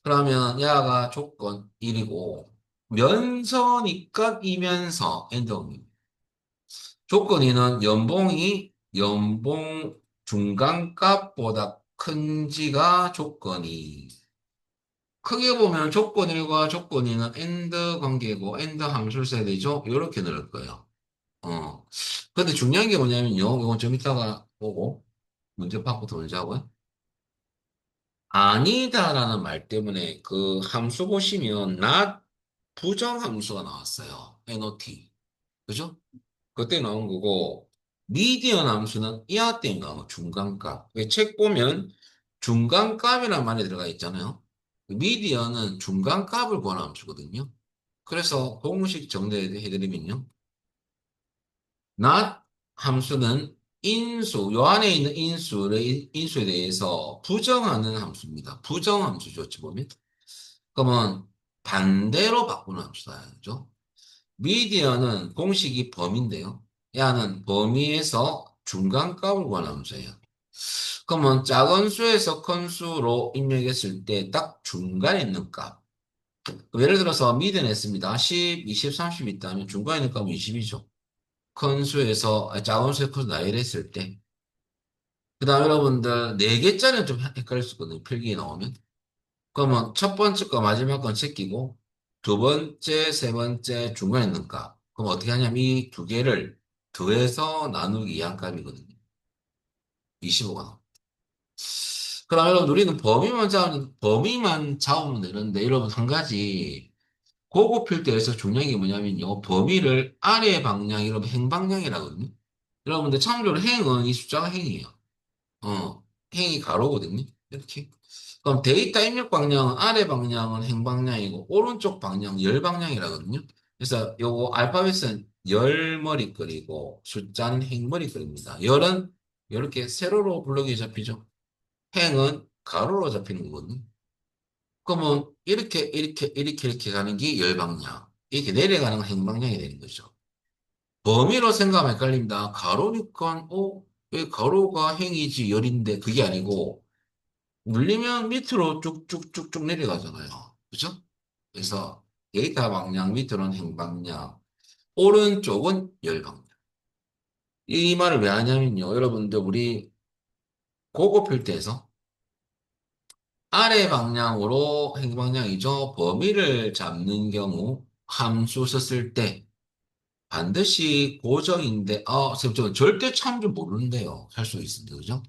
그러면 야가 조건 1이고 면서니까 이면서 엔더입니다. 조건 2는 연봉 중간값보다 큰지가 조건 2. 크게 보면 조건 1과 조건 2는 엔드 관계고 엔드 함수를 써야 되죠. 이렇게 넣을 거예요. 어. 근데 중요한 게 뭐냐면요. 이건 좀 이따가 보고 문제 파악부터 먼저 하고요. 아니다라는 말 때문에 그 함수 보시면 not 부정함수가 나왔어요. not. 그죠? 그때 나온 거고 미디언 함수는 이하 때문에 나온 중간값. 책 보면 중간값이라는 말이 들어가 있잖아요. 미디언은 중간값을 구하는 함수거든요. 그래서 공식 정리해드리면요. not 함수는 요 안에 있는 인수에 대해서 부정하는 함수입니다. 부정함수죠, 어찌 보면. 그러면 반대로 바꾸는 함수다, 그죠? 미디어는 공식이 범위인데요. 야는 범위에서 중간값을 구하는 함수예요. 그러면 작은 수에서 큰 수로 입력했을 때 딱 중간에 있는 값. 그럼 예를 들어서 미드 냈습니다. 10, 20, 30 있다면 중간에 있는 값은 20이죠. 큰 수에서, 작은 수에서 큰 수 나열했을 때. 그 다음에 여러분들, 4개짜리는 좀 헷갈릴 수 있거든요. 필기에 나오면. 그러면 첫 번째 거, 마지막 건 제끼고, 두 번째, 세 번째, 중간에 있는 값. 그럼 어떻게 하냐면 이 두 개를 더해서 나누기 2한 값이거든요. 25가 나옵니다. 그다음에 여러분 우리는 범위만 잡으면 되는데 여러분 한 가지 고급 필터에서 중요한 게 뭐냐면요. 범위를 아래 방향, 여러분 행방향이라거든요. 여러분들 참고로 행은 이 숫자가 행이에요. 어, 행이 가로거든요. 이렇게. 그럼 데이터 입력 방향은 아래 방향은 행방향이고 오른쪽 방향 열방향이라거든요. 그래서 요거 알파벳은 열머리글이고 숫자는 행머리글입니다. 열은 이렇게 세로로 블록이 잡히죠. 행은 가로로 잡히는 거거든요. 그러면 이렇게 가는 게 열방향. 이렇게 내려가는 건 행방향이 되는 거죠. 범위로 생각하면 헷갈립니다. 가로니까, 왜 가로가 행이지 열인데 그게 아니고, 물리면 밑으로 쭉쭉쭉쭉 내려가잖아요. 그죠? 그래서 데이터 방향, 밑으로는 행방향, 오른쪽은 열방향. 이 말을 왜 하냐면요. 여러분들, 우리 고급 필터에서 아래 방향으로 행방향이죠. 범위를 잡는 경우 함수 썼을 때 반드시 고정인데, 선생님, 저 절대 참조 모르는데요. 할 수 있습니다. 그죠?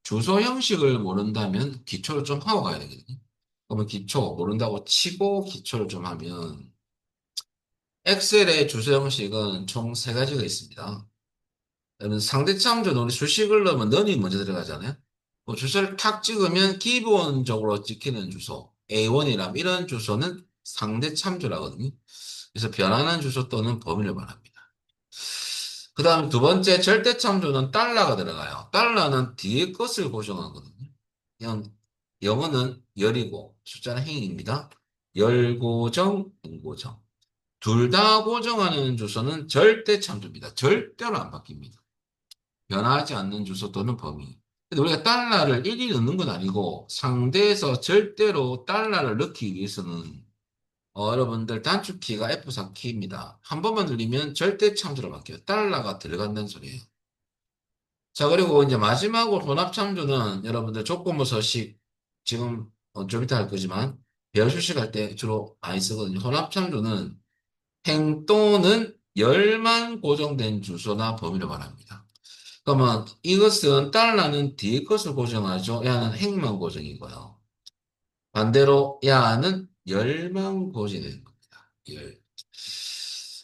주소 형식을 모른다면 기초를 좀 하고 가야 되거든요. 그러면 기초 모른다고 치고 기초를 좀 하면 엑셀의 주소 형식은 총 세 가지가 있습니다. 그러면 상대 참조는 우리 수식을 넣으면 넌이 먼저 들어가잖아요. 뭐 주소를 탁 찍으면 기본적으로 찍히는 주소 A1이라면 이런 주소는 상대 참조라거든요. 그래서 변환한 주소 또는 범위를 말합니다. 그 다음 두 번째 절대 참조는 달러가 들어가요. 달러는 뒤에 것을 고정하거든요. 그냥 영어는 열이고 숫자는 행입니다. 열 고정, 행 고정. 둘 다 고정하는 주소는 절대 참조입니다. 절대로 안 바뀝니다. 변하지 않는 주소 또는 범위. 근데 우리가 달러를 일일이 넣는 건 아니고 상대에서 절대로 달러를 넣기 위해서는 여러분들 단축키가 F4 키입니다. 한 번만 눌리면 절대 참조로 바뀌어요. 달러가 들어간다는 소리예요. 자, 그리고 이제 마지막으로 혼합 참조는 여러분들 조건부 서식 지금 좀 이따 할 거지만 배열 수식할 때 주로 많이 쓰거든요. 혼합 참조는 행 또는 열만 고정된 주소나 범위를 말합니다. 그러면 이것은 달러는 뒤에 것을 고정하죠. 야는 행만 고정이고요. 반대로 야는 열만 고정되는 겁니다. 열.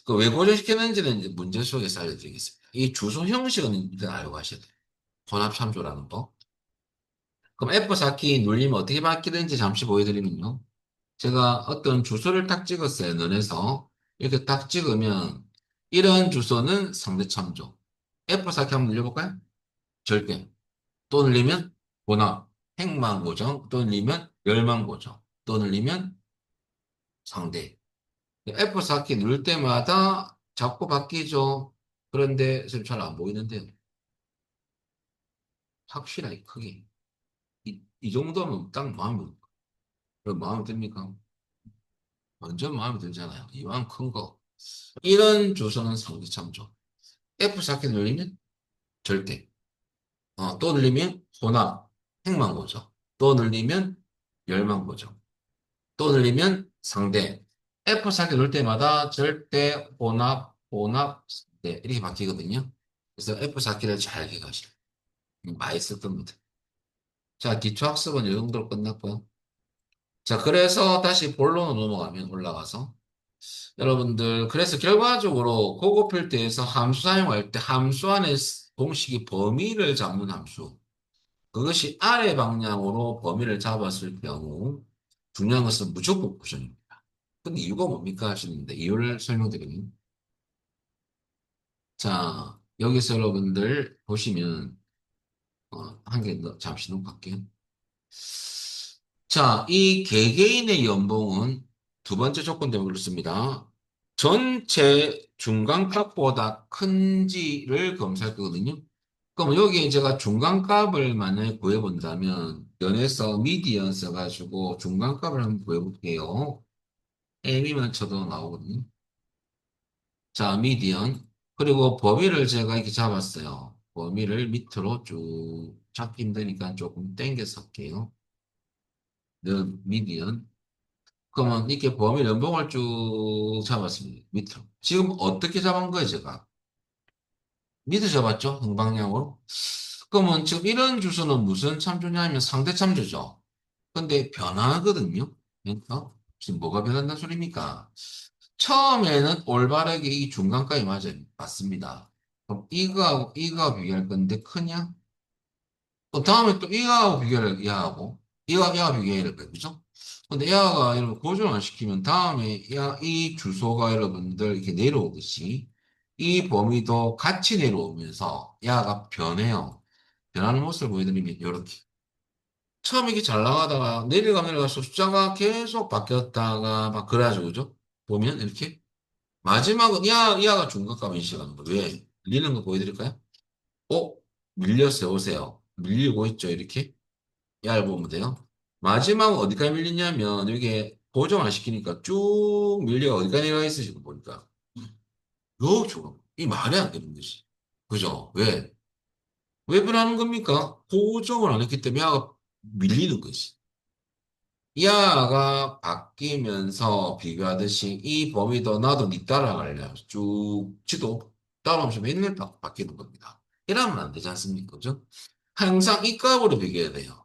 그 왜 고정시키는지는 이제 문제 속에서 알려드리겠습니다. 이 주소 형식은 일단 알고 가셔야 돼요. 혼합 참조라는 거. 그럼 F4키 눌리면 어떻게 바뀌는지 잠시 보여드리면요. 제가 어떤 주소를 딱 찍었어요. 눈에서. 이렇게 딱 찍으면 이런 주소는 상대 참조. F4키 한번 눌려볼까요? 절대. 또 늘리면 본합, 행만 고정, 또 늘리면 열만 고정, 또 늘리면 상대. F4키 누를 때마다 자꾸 바뀌죠. 그런데 지금 잘 안 보이는데요. 확실하게 크게. 이 정도면 딱 마음에 듭니까? 완전 마음에 들잖아요. 이왕 큰 거. 이런 주소는 상대 참조. F4키 누르면 절대. 또 늘리면 혼합, 행만 고정. 또 늘리면 열만 고정. 또 늘리면 상대. F4개 넣을 때마다 절대, 혼합, 혼합, 상대 이렇게 바뀌거든요. 그래서 F4개를 잘 기억하시라. 많이 썼던 것들. 자, 기초학습은 이 정도로 끝났고요. 자, 그래서 다시 본론으로 넘어가면 올라가서 여러분들 그래서 결과적으로 고급 필터에서 함수 사용할 때 함수 안에 공식이 범위를 잡는 함수 그것이 아래 방향으로 범위를 잡았을 경우 중요한 것은 무조건 구성입니다. 근데 이유가 뭡니까 하시는데 이유를 설명드리면 자 여기서 여러분들 보시면 한 개 더 잠시 넘어갈게요. 자, 이 개개인의 연봉은 두 번째 조건 때문에 그렇습니다. 전체 중간값보다 큰지를 검사할 거거든요. 그럼 여기 제가 중간값을 만약에 구해본다면, 연에서 미디언 써가지고 중간값을 한번 구해볼게요. M이면 쳐도 나오거든요. 자, 미디언. 그리고 범위를 제가 이렇게 잡았어요. 범위를 밑으로 쭉 잡기 힘드니까 조금 당겨서 할게요. 미디언. 그러면 이렇게 범위 연봉을 쭉 잡았습니다. 밑으로. 지금 어떻게 잡은 거예요, 제가? 밑에 잡았죠? 흥방향으로. 그러면 지금 이런 주소는 무슨 참조냐면 상대 참조죠. 근데 변하거든요. 그러니까 지금 뭐가 변한다는 소리입니까? 처음에는 올바르게 이 중간까지 맞아요. 맞습니다. 그럼 이거하고 비교할 건데 크냐? 다음에 또 이하고 비교를 이하고 이하 비교해야 될 거예요. 그죠? 근데 이하가 여러분 고정을 안 시키면 다음에 이 주소가 여러분들 이렇게 내려오듯이 이 범위도 같이 내려오면서 이하가 변해요. 변하는 모습을 보여드리면 이렇게 처음에 이게 잘 나가다가 내려가서 숫자가 계속 바뀌었다가 막 그래가지고 그죠? 보면 이렇게 마지막은 이하가 중간값 인식하는 거. 왜? 밀리는 거 보여드릴까요? 어? 밀렸어요. 오세요. 밀리고 있죠. 이렇게. 얇 보면 돼요. 마지막 어디까지 밀리냐면 이게 고정 안 시키니까 쭉 밀려 어디까지 내려가 있어 지금 보니까 요 조금 이 말이 안 되는 거지. 그죠? 왜? 왜 변하는 겁니까? 고정을 안 했기 때문에 야가 밀리는 거지. 야가 바뀌면서 비교하듯이 이 범위도 나도 니 따라가려 쭉 지도 따라오면서 맨날 바뀌는 겁니다. 이러면 안 되지 않습니까? 그죠? 항상 이 값으로 비교해야 돼요.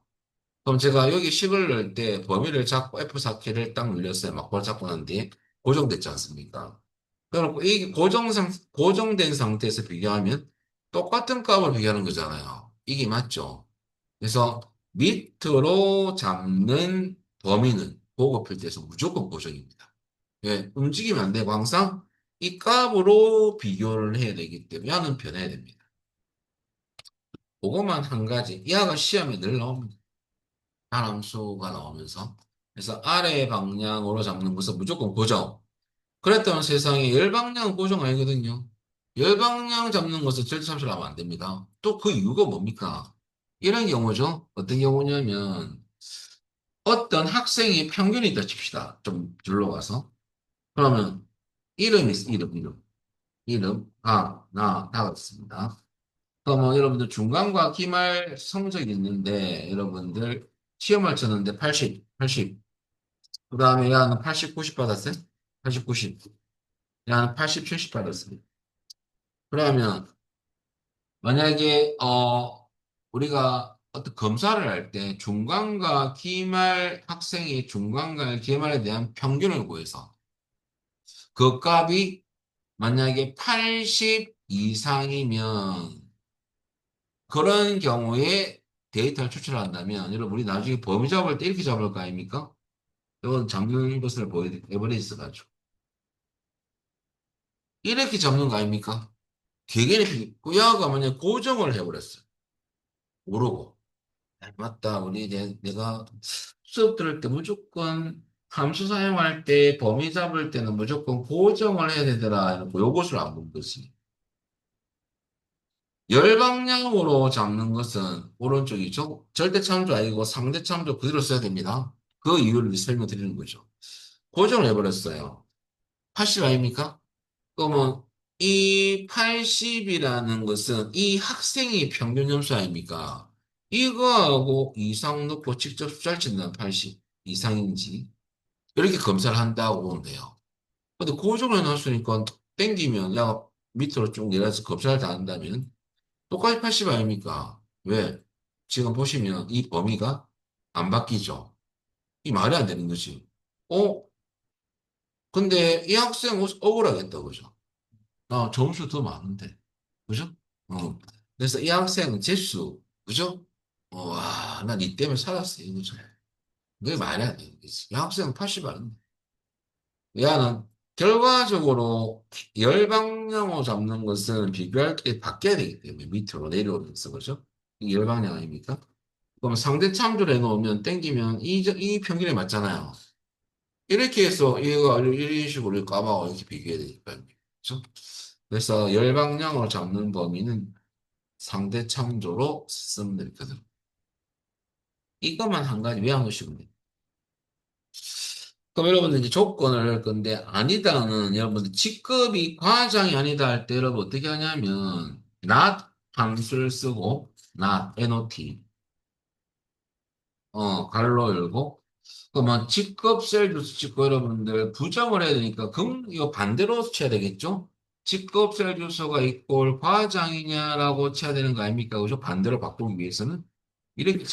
그럼 제가 여기 식을 넣을 때 범위를 잡고 F4키를 딱 눌렸어요. 막바로 잡고 난 뒤에 고정됐지 않습니까? 그럼 이 고정된 상태에서 비교하면 똑같은 값을 비교하는 거잖아요. 이게 맞죠? 그래서 밑으로 잡는 범위는 보고 필터에서 무조건 고정입니다. 예, 움직이면 안 되고 항상 이 값으로 비교를 해야 되기 때문에 야는 변해야 됩니다. 그것만 한 가지. 이하가 시험에 늘 나옵니다. 함수가 나오면서. 그래서 아래 방향으로 잡는 것은 무조건 고정. 그랬더니 세상에 열방향은 고정 아니거든요. 열방향 잡는 것은 절대 참수를 하면 안 됩니다. 또 그 이유가 뭡니까? 이런 경우죠. 어떤 경우냐면 어떤 학생이 평균이 있다 칩시다. 좀 둘러가서. 그러면 이름이 있어. 이름. 다 같습니다. 그러면 여러분들 중간과 기말 성적이 있는데 여러분들 시험을 쳤는데 80. 그 다음에 야는 80, 90 받았어요? 80, 90. 야는 80, 70 받았어요. 그러면 만약에 우리가 어떤 검사를 할 때 중간과 기말 학생이 중간과 기말에 대한 평균을 구해서 그 값이 만약에 80 이상이면 그런 경우에 데이터를 추출한다면 여러분 우리 나중에 범위 잡을 때 이렇게 잡을 거 아닙니까? 이건 잡는 것을 보여드릴게요. 에버리지 써가지고. 이렇게 잡는 거 아닙니까? 개개인의 꾸야가 만약 고정을 해버렸어. 모르고. 아, 맞다. 내가 수업 들을 때 무조건 함수 사용할 때 범위 잡을 때는 무조건 고정을 해야 되더라. 이러고 요것을 안 본 거지. 열방향으로 잡는 것은 오른쪽이죠. 절대 참조 아니고 상대 참조 그대로 써야 됩니다. 그 이유를 설명드리는 거죠. 고정을 해버렸어요. 80 아닙니까? 그러면 이 80이라는 것은 이 학생의 평균 점수 아닙니까? 이거하고 이상 놓고 직접 숫자를 친다는 80 이상인지 이렇게 검사를 한다고 보면 돼요. 근데 고정을 해놨으니까 땡기면 야 밑으로 쭉 내려서 검사를 다 한다면 똑같이 80 아닙니까? 왜? 지금 보시면 이 범위가 안 바뀌죠. 이 말이 안 되는 거지. 어? 근데 이 학생 억울하겠다, 그죠? 나 점수 더 많은데. 그죠? 어. 그래서 이 학생은 재수, 그죠? 와, 나 니 때문에 살았어, 이거죠. 그게 말이 안 되는 거지. 이 학생은 80 아닌데. 야는 결과적으로 열방향으로 잡는 것은 비교할 게 바뀌어야 되기 때문에 밑으로 내려오면서, 그죠? 이게 열방향 아닙니까? 그럼 상대 참조를 해놓으면 땡기면 이 평균에 맞잖아요. 이렇게 해서 얘가 이런 식으로 까마고 이렇게 비교해야 되니까요. 그죠? 그래서 열방향으로 잡는 범위는 상대 참조로 쓰면 되거든. 이것만 한 가지 외워놓으시면 돼요. 그럼 여러분들 이제 조건을 할 건데, 아니다는 여러분들 직급이 과장이 아니다 할 때 여러분 어떻게 하냐면, not 함수를 쓰고, not, not, 가로 열고, 그러면 직급 셀주스 찍고 여러분들 부정을 해야 되니까, 그럼 이거 반대로 쳐야 되겠죠? 직급 셀주스가 이꼴 과장이냐라고 쳐야 되는 거 아닙니까? 그죠? 반대로 바꾸기 위해서는. 이렇게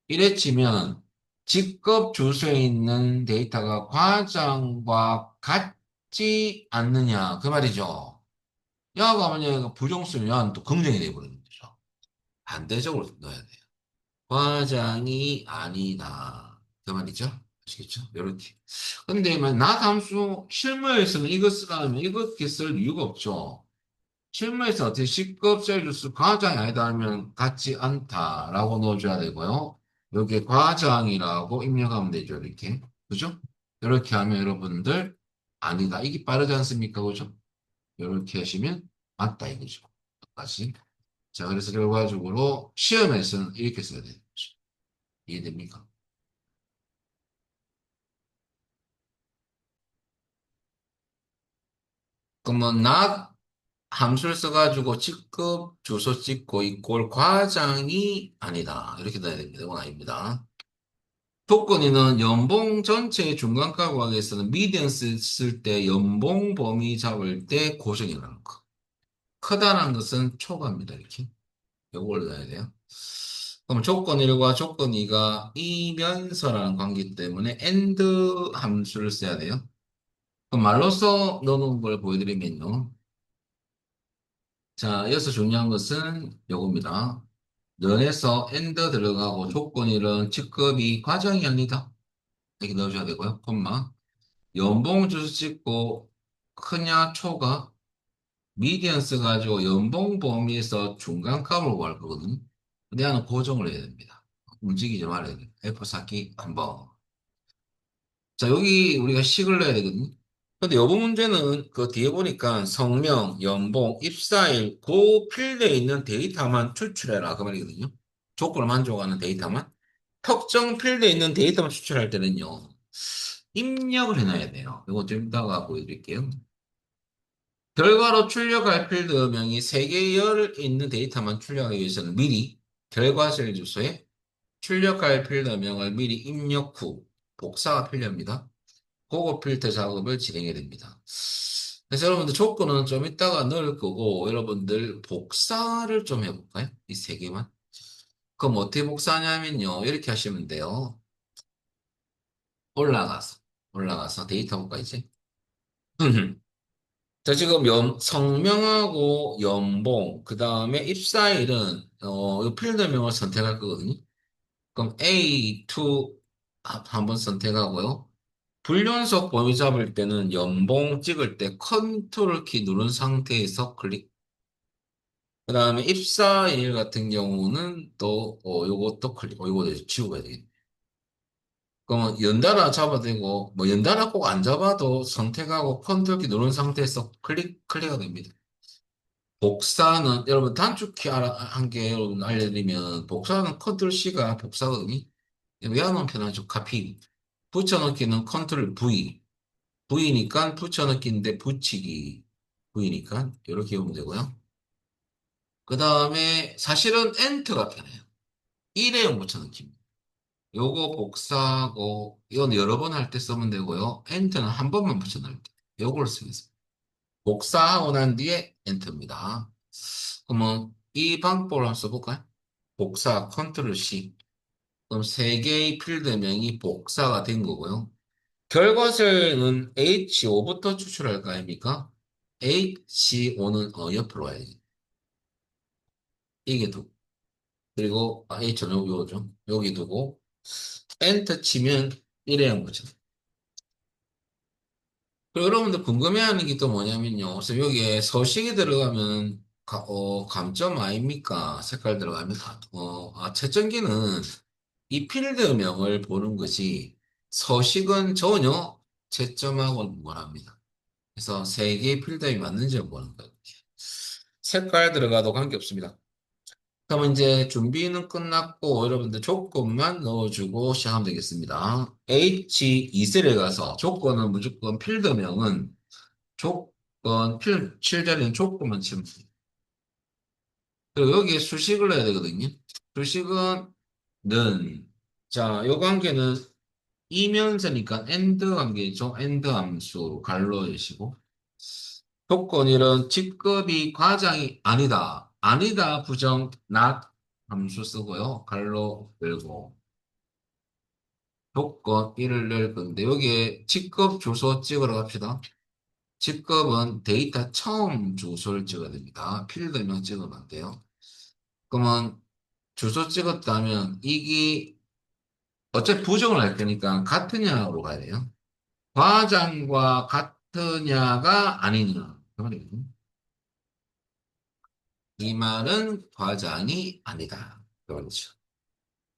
이래 치면 직급 주소에 있는 데이터가 과장과 같지 않느냐 그 말이죠. 야가 만약에 부정수면 또 긍정이 돼버리는 거죠. 반대적으로 넣어야 돼요. 과장이 아니다 그 말이죠. 아시겠죠? 이렇게. 근데 만약 나 함수 실무에서는 이거 쓰라면 이렇게 쓸 이유가 없죠. 실무에서 어떻게 C급 셀주스 과장이 아니다 하면 같지 않다라고 넣어줘야 되고요. 여기에 과장이라고 입력하면 되죠. 이렇게. 그죠? 이렇게 하면 여러분들 아니다. 이게 빠르지 않습니까? 그죠? 이렇게 하시면 맞다 이거죠. 다시. 자, 그래서 결과적으로 시험에서는 이렇게 써야 되는 거죠. 이해됩니까? 그러면 not 함수를 써가지고 직급 주소 찍고 이꼴 과장이 아니다. 이렇게 돼야 됩니다. 이건 아닙니다. 조건이는 연봉 전체의 중간가 구하기위해서는 미디언스 쓸 때 연봉 범위 잡을 때 고정이라는 거. 크다는 것은 초과입니다. 이렇게. 요걸 넣어야 돼요. 그럼 조건 1과 조건 2가 이면서라는 관계 때문에 and 함수를 써야 돼요. 그럼 말로써 넣어놓은 걸 보여드리면요. 자, 여기서 중요한 것은 요겁니다. 면에서 and 들어가고 조건 1은 직급이 과정이 아니다. 이렇게 넣어줘야 되고요. 콤마. 연봉 주소 찍고 크냐 초가 미디언스 가지고 연봉 범위에서 중간값을 구할 거거든요. 근데 나는 고정을 해야 됩니다. 움직이지 말아야 돼요. F4키 한번. 자, 여기 우리가 식을 넣어야 되거든요. 근데 여부 문제는 그 뒤에 보니까 성명, 연봉, 입사일, 그 필드에 있는 데이터만 추출해라. 그 말이거든요. 조건을 만족하는 데이터만. 특정 필드에 있는 데이터만 추출할 때는요. 입력을 해놔야 돼요. 이거 좀 이따가 보여드릴게요. 결과로 출력할 필드명이 3개열 있는 데이터만 출력하기 위해서는 미리 결과 셀 주소에 출력할 필드명을 미리 입력 후 복사가 필요합니다. 그거 필터 작업을 진행해야 됩니다. 그래서 여러분들 조건은 좀 이따가 넣을 거고 여러분들 복사를 좀 해볼까요? 이 3개만. 그럼 어떻게 복사하냐면요. 이렇게 하시면 돼요. 올라가서 데이터 볼까 이제. 자, 지금 성명하고 연봉, 그 다음에 입사일은, 이 필드명을 선택할 거거든요. 그럼 A2 한번 선택하고요. 불연속 범위 잡을 때는 연봉 찍을 때 컨트롤 키 누른 상태에서 클릭. 그 다음에 입사일 같은 경우는 또, 요것도 클릭. 요거 지우고 해야 되겠네. 그러면 연달아 잡아도 되고, 뭐 연달아 꼭 안 잡아도 선택하고 컨트롤 키 누른 상태에서 클릭가 됩니다. 복사는 여러분 단축키 한 개 여러분 알려드리면 복사는 컨트롤 C가 복사거든요. 외워놓은 편하죠. 카피. 붙여넣기는 컨트롤 V. V니까 붙여넣기인데 붙이기. V니까 이렇게 보면 되고요. 그 다음에 사실은 엔터가 편해요. 일회용 붙여넣기입니다. 요거 복사하고 이건 여러 번 할 때 쓰면 되고요. 엔터는 한 번만 붙여넣을 때. 요걸 쓰겠습니다. 복사하고 난 뒤에 엔터입니다. 그러면 이 방법을 한번 써볼까요? 복사 컨트롤 C. 그럼 세 개의 필드명이 복사가 된 거고요. 결과세는 H5부터 추출할 거 아닙니까? H5는 옆으로 와야 돼. 이게 두. 그리고 H는 요거죠. 여기 두고 엔터 치면 일회용 거죠. 그리고 여러분들 궁금해하는 게 또 뭐냐면요. 그래서 여기에 서식이 들어가면 감점 아닙니까? 색깔 들어가면 채점기는 이 필드명을 보는 것이 서식은 전혀 채점하고는 무관합니다. 그래서 세 개의 필드명이 맞는지를 보는 거예요. 색깔 들어가도 관계없습니다. 그러면 이제 준비는 끝났고 여러분들 조건만 넣어주고 시작하면 되겠습니다. H2셀에 가서 조건은 무조건 필드명은 조건 칠자리는 조건만 치면 돼요. 그리고 여기에 수식을 해야 되거든요. 수식은 는. 자, 요 관계는 이면서니까 AND 관계죠. AND 함수 갈로이시고 조건일은 직급이 과장이 아니다. 아니다 부정 not 함수 쓰고요. 갈로 열고 조건 1을 낼 건데 여기에 직급 주소 찍으러 갑시다. 직급은 데이터 처음 주소를 찍어야 됩니다. 필드명 찍으면 안 돼요. 그러면 주소 찍었다면 이게 어차피 부정을 할 테니까 같으냐로 가야 돼요. 과장과 같으냐가 아니냐. 그 말이거든요. 이 말은 과장이 아니다. 그렇죠.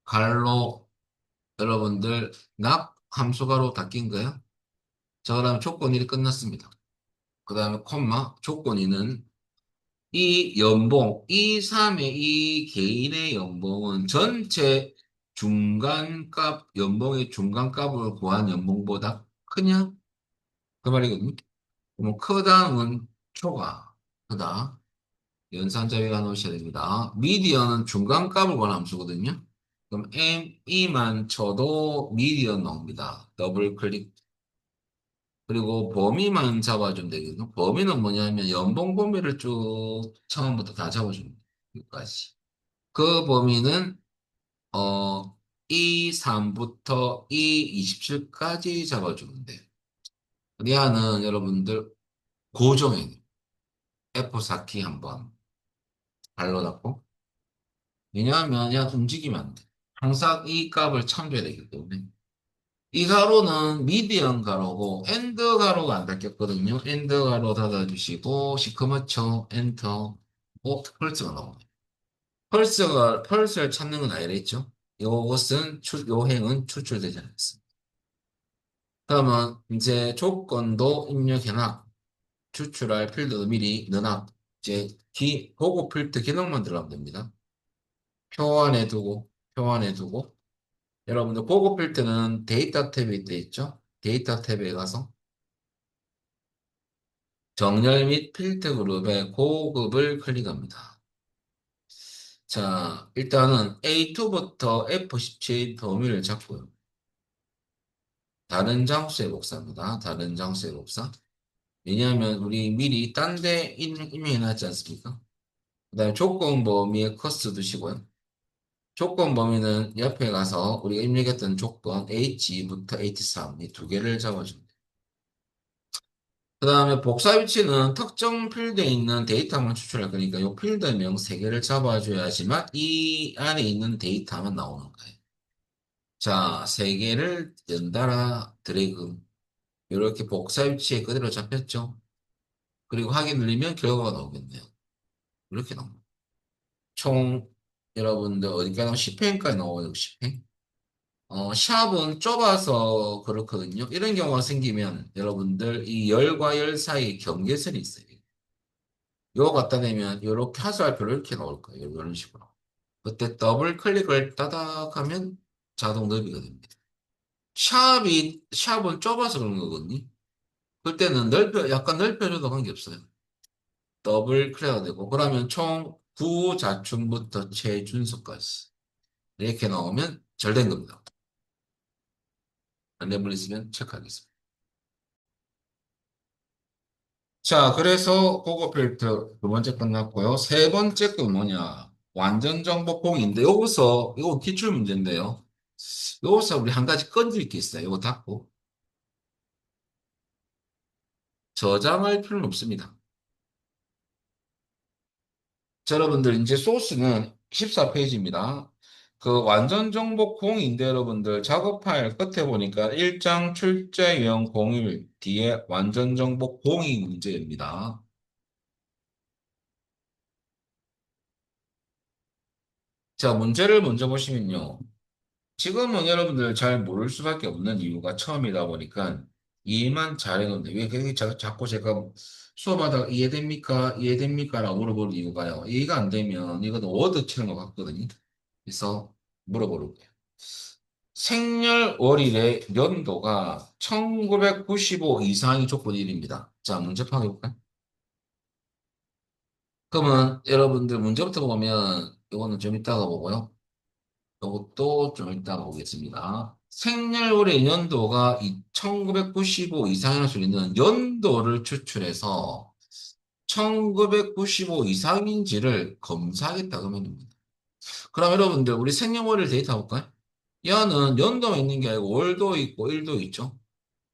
갈로 여러분들 납 함수가로 닦인 거야. 자, 그러면 조건 1이 끝났습니다. 그 다음에 콤마 조건 2는 이 연봉, 이 3의 이 개인의 연봉은 전체 중간값, 연봉의 중간값을 구한 연봉보다 크냐? 그 말이거든요. 그럼 크다는 초과, 크다. 연산자비가 넣으셔야 됩니다. 미디어는 중간값을 구한 함수거든요. 그럼 ME만 쳐도 미디어 나옵니다. 더블 클릭. 그리고 범위만 잡아주면 되거든요. 범위는 뭐냐면 연봉 범위를 쭉 처음부터 다 잡아줍니다. 여기까지. 그 범위는 E3부터 E27까지 잡아주면 돼요. 리아는 여러분들 고정해요. F4키 한번 발로 닫고. 왜냐하면 그냥 움직이면 안 돼. 항상 이 값을 참줘야 되기 때문에. 이 가로는 미디엄 가로고 엔드 가로가 안 닫혔거든요. 엔드 가로 닫아주시고 시커멓죠. 엔터. 펄스가 나오네. 펄스를 찾는 건 아니랬죠. 요 행은 추출되지 않았습니다. 그러면 이제 조건도 입력해놔. 추출할 필드도 미리 넣어놔. 이제 보고 필드 기능만 들어가면 됩니다. 표안에 두고 여러분들 보고 필드는 데이터 탭에 돼 있죠. 데이터 탭에 가서 정렬 및 필드 그룹의 고급을 클릭합니다. 자, 일단은 A2부터 F17 범위를 잡고요. 다른 장수의 복사입니다. 다른 장수의 복사. 왜냐하면 우리 미리 딴 데 입력해놨지 않습니까? 그 다음에 조건 범위에 커스 두시고요. 조건 범위는 옆에 가서 우리가 입력했던 조건 H2부터 H3 이 두 개를 잡아줍니다. 그 다음에 복사 위치는 특정 필드에 있는 데이터만 추출할 거니까 이 필드명 세 개를 잡아줘야지만 이 안에 있는 데이터만 나오는 거예요. 자, 세 개를 연달아 드래그. 이렇게 복사 위치에 그대로 잡혔죠. 그리고 확인 누르면 결과가 나오겠네요. 이렇게 나옵니다. 총 여러분들 어디까지 10회까지 나오요 10회. 샵은 좁아서 그렇거든요. 이런 경우가 생기면 여러분들 이 열과 열 사이에 경계선이 있어요. 요거 갖다 대면 이렇게 하수알표로 이렇게 나올 거예요. 이런 식으로. 그때 더블 클릭을 따닥 하면 자동 너비가 됩니다. 샵은 좁아서 그런 거거든요. 그때는 약간 넓혀줘도 관계없어요. 더블 클릭가 되고, 그러면 총 부자충부터 최준수까지. 이렇게 나오면 잘 된 겁니다. 안 내분 있으면 체크하겠습니다. 자, 그래서 그거 필터 두 번째 끝났고요. 세 번째 거 뭐냐? 완전 정보 공인데, 여기서, 이거 기출 문제인데요. 여기서 우리 한 가지 건질 게 있어요. 이거 닫고. 저장할 필요는 없습니다. 자, 여러분들, 이제 소스는 14페이지입니다. 그 완전 정보 공인데 여러분들 작업 파일 끝에 보니까 일장 출제 유형 공유 뒤에 완전 정보 공인 문제입니다. 자, 문제를 먼저 보시면요. 지금은 여러분들 잘 모를 수밖에 없는 이유가 처음이다 보니까 이해만 잘해놓는데 왜 그렇게 자꾸 제가 수업하다가 이해됩니까? 이해됩니까? 라고 물어보는 이유가요. 이해가 안 되면 이거는 워드 치는 것 같거든요. 그래서 물어보려고요. 생년월일의 연도가 1995 이상이 조건 1입니다. 자, 문제 파악해볼까요? 그러면 여러분들 문제부터 보면 이거는 좀 이따가 보고요. 이것도 좀 이따가 보겠습니다. 생년월일 연도가 1995 이상일 수 있는 연도를 추출해서 1995 이상인지를 검사하겠다 그러면 됩니다. 그럼 여러분들 우리 생년월일 데이터 볼까요? 얘는 연도만 있는 게 아니고 월도 있고 일도 있죠.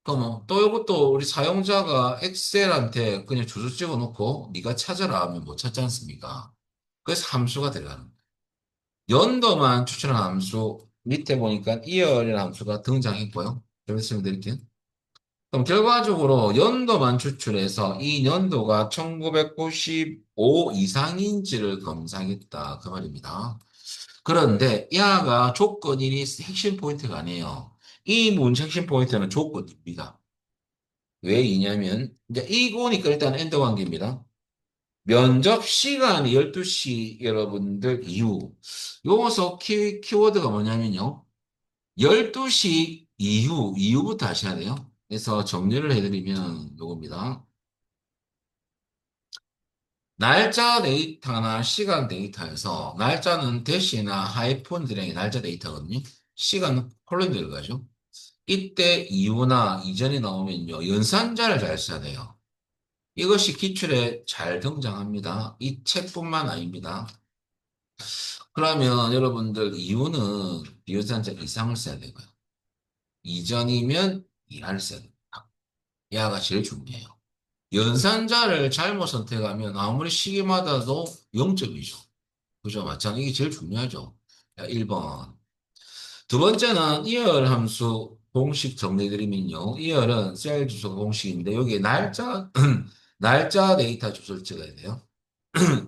그럼 또 이것도 우리 사용자가 엑셀한테 그냥 주소 찍어 놓고 네가 찾아라 하면 못 찾지 않습니까? 그래서 함수가 들어가는 거예요. 연도만 추출한 함수 밑에 보니까 year이라는 함수가 등장했고요. 좀 있으면 드릴게요. 그럼 결과적으로 연도만 추출해서 이 연도가 1995 이상인지를 검사하겠다 그 말입니다. 그런데 야가 조건 1이 핵심 포인트가 아니에요. 이 문제 핵심 포인트는 조건입니다. 왜 이냐면 이제 이거니까 일단 엔더 관계입니다. 면접 시간이 12시 여러분들 이후. 요서 키워드가 뭐냐면요. 12시 이후부터 하셔야 돼요. 그래서 정리를 해드리면 요겁니다. 날짜 데이터나 시간 데이터에서 날짜는 대시나 하이폰 들의 날짜 데이터거든요. 시간은 콜론 들어가죠. 이때 이후나 이전이 나오면요. 연산자를 잘 써야 돼요. 이것이 기출에 잘 등장합니다. 이 책뿐만 아닙니다. 그러면 여러분들 이유는 비유산자 이상을 써야 되고요. 이전이면 이하를 써야 됩니다. 야가 제일 중요해요. 연산자를 잘못 선택하면 아무리 시기마다도 0점이죠. 그죠? 마찬가지 이게 제일 중요하죠. 자, 1번. 두 번째는 이열 함수 공식 정리드리면요. 이열은 셀 주소 공식인데 여기 날짜 날짜 데이터 주소를 찍어야 돼요.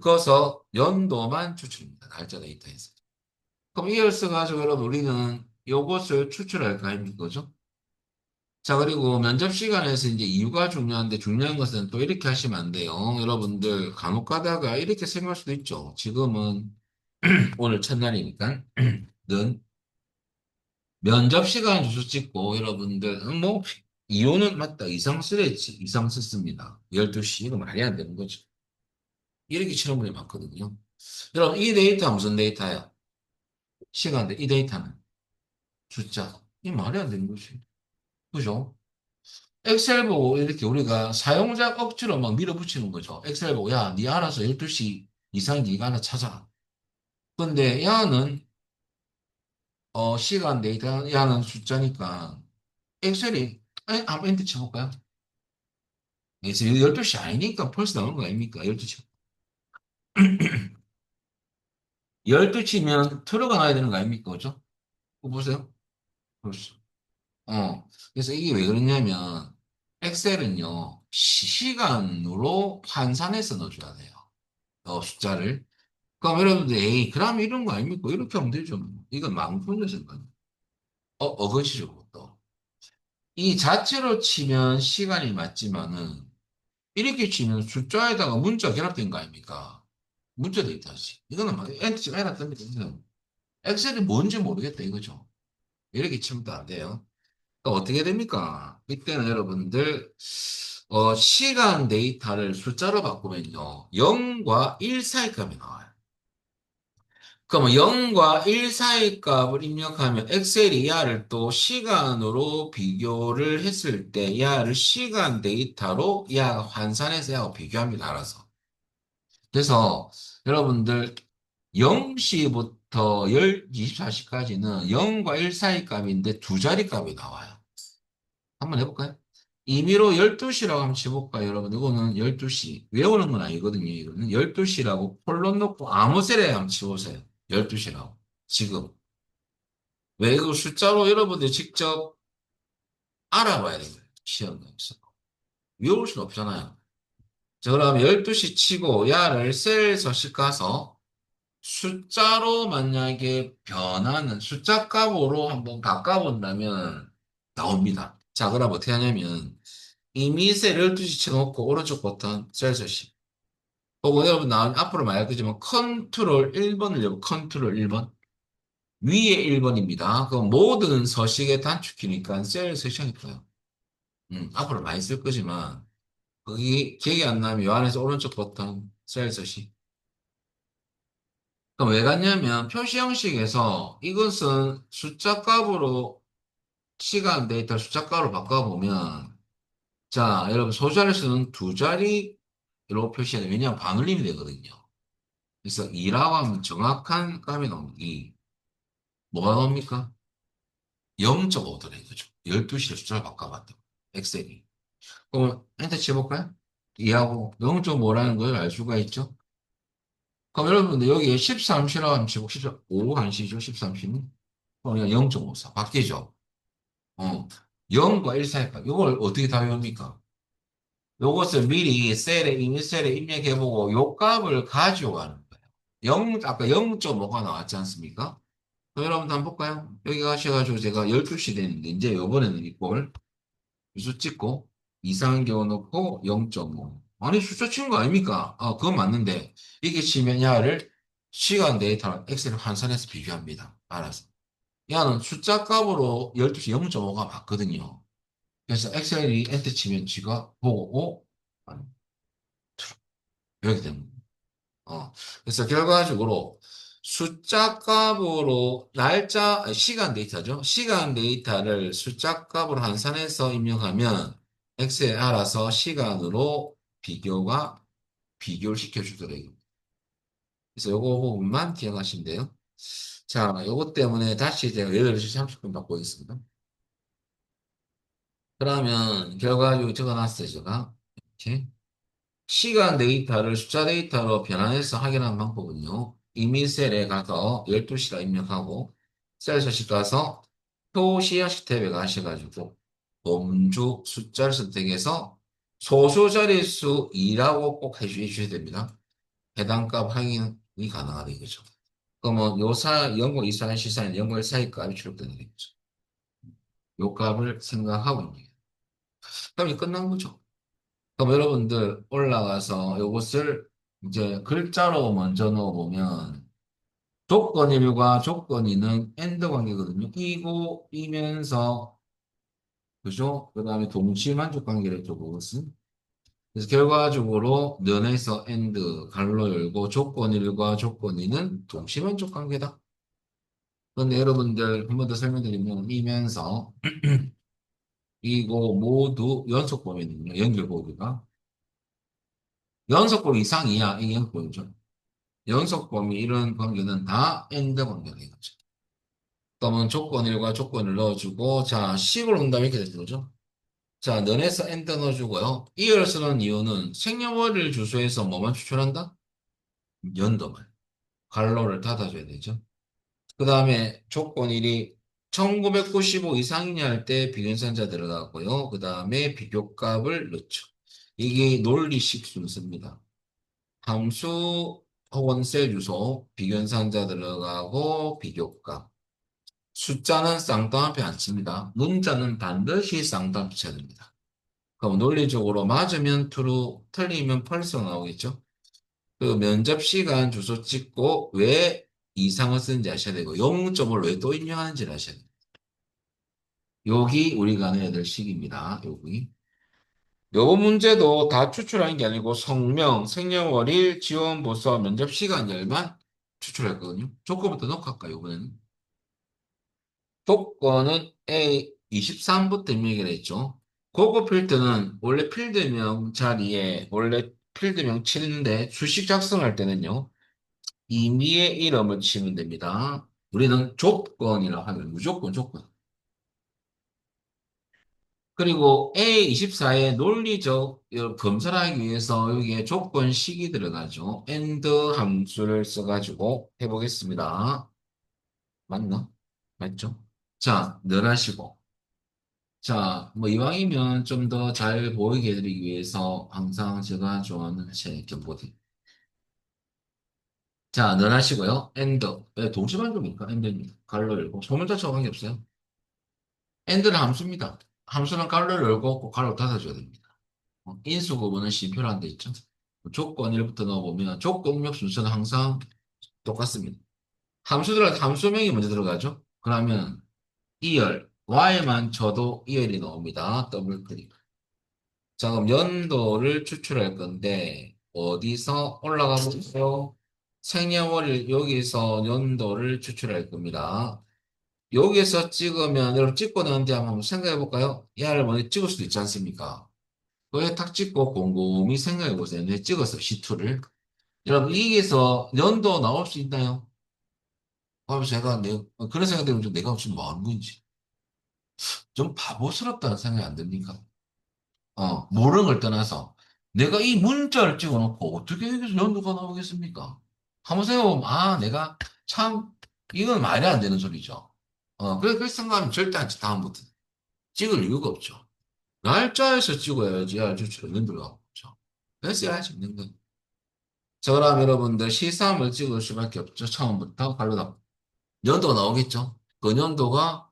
그래서 연도만 추출입니다. 날짜 데이터에서. 그럼 이열 써가지고 여러분 우리는 요것을 추출할 거 아닙니까? 그죠? 자, 그리고 면접 시간에서 이제 이유가 중요한데 중요한 것은 또 이렇게 하시면 안 돼요. 여러분들 간혹 가다가 이렇게 생각할 수도 있죠. 지금은 오늘 첫날이니까 는 면접 시간 주소 찍고 여러분들 뭐 이유는 맞다. 이상 쓰랬지. 이상 썼습니다. 12시 이거 말이 안 되는 거죠. 이렇게 치는 분이 많거든요. 여러분 이 데이터 무슨 데이터야? 시간대 이 데이터는 숫자. 이 말이 안 되는 거지. 그죠? 엑셀 보고 이렇게 우리가 사용자 억지로 막 밀어붙이는 거죠. 엑셀 보고 야, 네 알아서 12시 이상 네가 하나 찾아. 근데 야는 시간 데이터 야는 숫자니까 엑셀이 한번 엔터 쳐볼까요? 그래서 12시 아니니까 벌써 나오는 거 아닙니까? 12시. 12시면 들어가 놔야 되는 거 아닙니까? 그죠? 그거 보세요. 그렇죠. 그래서 이게 왜 그러냐면 엑셀은요, 시간으로 환산해서 넣어줘야 돼요. 숫자를. 그럼 여러분들, 에이, 그럼 이런 거 아닙니까? 이렇게 하면 되죠. 이건 망분해서 거예요. 어거지죠, 그것도. 이 자체로 치면 시간이 맞지만은, 이렇게 치면 숫자에다가 문자 결합된 거 아닙니까? 문자 데이터지. 이거는 막 엔트가 해놨답니다. 이거는. 엑셀이 뭔지 모르겠다, 이거죠. 이렇게 치면 또 안 돼요. 그러니까 어떻게 됩니까? 이때는 여러분들, 시간 데이터를 숫자로 바꾸면요. 0과 1 사이 값이 나와요. 그럼 0과 1 사이 값을 입력하면 엑셀이 야를 또 시간으로 비교를 했을 때 야를 시간 데이터로 야 환산해서 야하고 비교합니다. 알아서. 그래서 여러분들 0시부터 24시까지는 0과 1 사이 값인데 두 자리 값이 나와요. 한번 해볼까요? 임의로 12시라고 한번 쳐볼까요, 여러분? 이거는 12시. 외우는 건 아니거든요. 이거는 12시라고 콜론 넣고 아무 셀에 한번 쳐보세요. 12시라고. 지금. 왜 이거 숫자로 여러분들 직접 알아봐야 돼요. 시험에서. 외울 수는 없잖아요. 자, 그럼 12시 치고 야를 셀 서식 가서 숫자로 만약에 변하는 숫자 값으로 한번 바꿔본다면 나옵니다. 자, 그럼 어떻게 하냐면 이미 셀 12시 쳐놓고 오른쪽 버튼 셀서시. 혹은 여러분 나 앞으로 말할 거지만 컨트롤 1번을 요 컨트롤 1번. 위에 1번입니다. 그럼 모든 서식의 단축키니까 셀 서식이 있어요. 앞으로 많이 쓸 거지만 거기 기억이 안 나면 요 안에서 오른쪽 버튼 셀 서식. 그럼 왜 갔냐면 표시 형식에서 이것은 숫자 값으로 시간 데이터 숫자 값으로 바꿔보면 자 여러분 소자리수는 두 자리로 표시해야 돼요. 왜냐하면 반올림이 되거든요. 그래서 2라고 하면 정확한 값이 나옵니다. 2. 뭐가 나옵니까? 0.5더래 이거죠. 12시에 숫자를 바꿔봤다. 엑셀이. 그럼 엔터 치볼까요? 2하고 0.5라는 걸 알 수가 있죠. 그럼 여러분들 여기에 13시라고 하면 치고 13, 5 한시죠. 13시는. 그냥 0.54 바뀌죠. 어. 0과 1 사이가 이걸 어떻게 다 외웁니까? 요것을 미리 셀에 이미 셀에 입력해보고 요 값을 가져가는 거예요. 0 아까 0.5가 나왔지 않습니까? 그럼 여러분 한번 볼까요? 여기 가셔가지고 제가 12시 됐는데 이제 요번에는 이걸 주소 찍고 이상한 경우 넣고 0.5 아니 숫자 치는 거 아닙니까? 그건 맞는데 이게 치면 야를 시간 데이터랑 엑셀 환산해서 비교합니다. 알아서. 야는 숫자 값으로 12시 0.5가 맞거든요. 그래서 엑셀이 엔터 치면 지가 보고 아니, 이렇게 됩니다. 그래서 결과적으로 숫자 값으로 시간 데이터죠. 시간 데이터를 숫자 값으로 환산해서 입력하면 엑셀에 알아서 시간으로 비교를 시켜주더래요. 그래서 요거 부분만 기억하시면 돼요. 자, 요거 때문에 다시 제가 8시 30분 받고 있습니다. 그러면 결과적으로 적어놨어요, 제가. 이렇게. 시간 데이터를 숫자 데이터로 변환해서 확인하는 방법은요. 이미 셀에 가서 12시라 입력하고 셀 서식 가서 표시하식 탭에 가셔가지고 범주 숫자를 선택해서 소수 자릿수 2라고 꼭 해주셔야 됩니다. 해당 값 확인이 가능하다 이거죠. 그러면 요사 0과 2 4 시사인 0과 1 사이 값이 출력되는 거죠. 요 값을 생각하고 있는 거예요. 그럼 이제 끝난 거죠. 그럼 여러분들 올라가서 이것을 이제 글자로 먼저 넣어보면 조건 1과 조건 2는 엔드 관계거든요. 이고 이면서 그죠? 그 다음에 동시 만족 관계랬죠, 그것은. 그래서 결과적으로 면에서 엔드 갈로 열고 조건 1과 조건 2는 동시 만족 관계다. 그런데 여러분들 한 번 더 설명드리면 이면서 이고 모두 연속범위거든요. 연결보기가. 연속범위 이상이야. 이게 연속범위죠. 연속 범위 이런 관계는 다 엔드 관계가 되겠죠. 그러면 조건 1과 조건을 넣어주고 자 식을 온다면 이렇게 되는 거죠. 자 너네서 엔드 넣어주고요. 이을 쓰는 이유는 생년월일 주소에서 뭐만 추출한다? 연도만. 갈로를 닫아줘야 되죠. 그 다음에 조건 1이 1995 이상이냐 할 때 비근선자 들어가고요. 그 다음에 비교값을 넣죠. 이게 논리식 순서입니다. 함수 혹은 셀 주소, 비견상자 들어가고 비교값. 숫자는 쌍따옴표 안 칩니다. 문자는 반드시 쌍따옴표 쳐야 됩니다. 그럼 논리적으로 맞으면 true, 틀리면 false 나오겠죠? 그 면접 시간 주소 찍고 왜 이상을 쓰는지 아셔야 되고 0점을 왜 또 입력하는지 아셔야 돼요. 여기 우리가 넣어야 될 식입니다. 여기. 요거 문제도 다 추출하는 게 아니고 성명, 생년월일, 지원 보서, 면접 시간 열만 추출했거든요. 조건부터 넣고 할까요, 이번에는? 조건은 A 23부터 입력을 했죠. 그거 필드는 원래 필드명 자리에 원래 필드명 치는데 수식 작성할 때는요. 임의의 이름을 치면 됩니다. 우리는 조건이라고 하면 무조건 조건. 그리고 A24의 논리적 검사를 하기 위해서 여기에 조건식이 들어가죠. AND 함수를 써가지고 해보겠습니다. 맞나? 맞죠? 자, 늘하시고. 자, 뭐 이왕이면 좀 더 잘 보이게 해드리기 위해서 항상 제가 좋아하는 제 경고들. 자, 늘하시고요. AND. 왜 동시반복입니까? AND입니다. 갈로 열고. 소문자처럼 관계없어요. AND는 함수입니다. 함수는 갈로 열고 꼭 갈로 닫아줘야 됩니다. 인수 구문은 쉼표라는 데 있죠. 조건 1부터 넣어보면 조건 입력 순서는 항상 똑같습니다. 함수명이 먼저 들어가죠. 그러면 2열, y만 쳐도 2열이 나옵니다. 더블 클릭. 자, 그럼 연도를 추출할 건데, 어디서 올라가 보세요. 생년월일, 여기서 연도를 추출할 겁니다. 여기서 찍으면, 여러분 찍고 나온 뒤에 한번 생각해 볼까요? 얘를 먼저 찍을 수도 있지 않습니까? 그에 탁 찍고 곰곰이 생각해 보세요. 내 찍었어, C2를. 여러분, 여기서 연도 나올 수 있나요? 그럼 제가 그런 생각 들면 좀 내가 지금 뭐 하는 건지. 좀 바보스럽다는 생각이 안 듭니까? 모르는 걸 떠나서 내가 이 문자를 찍어놓고 어떻게 여기서 연도가 나오겠습니까? 한번 생각해보면, 내가 참, 이건 말이 안 되는 소리죠. 그렇게 생각하면 절대 안 찍, 다음부터. 찍을 이유가 없죠. 날짜에서 찍어야지, 알죠? 연도가 없죠. 그래서 해야지 없는 거. 자, 그럼 여러분들 시삼을 찍을 수밖에 없죠. 처음부터 발로 나. 연도가 나오겠죠. 그 연도가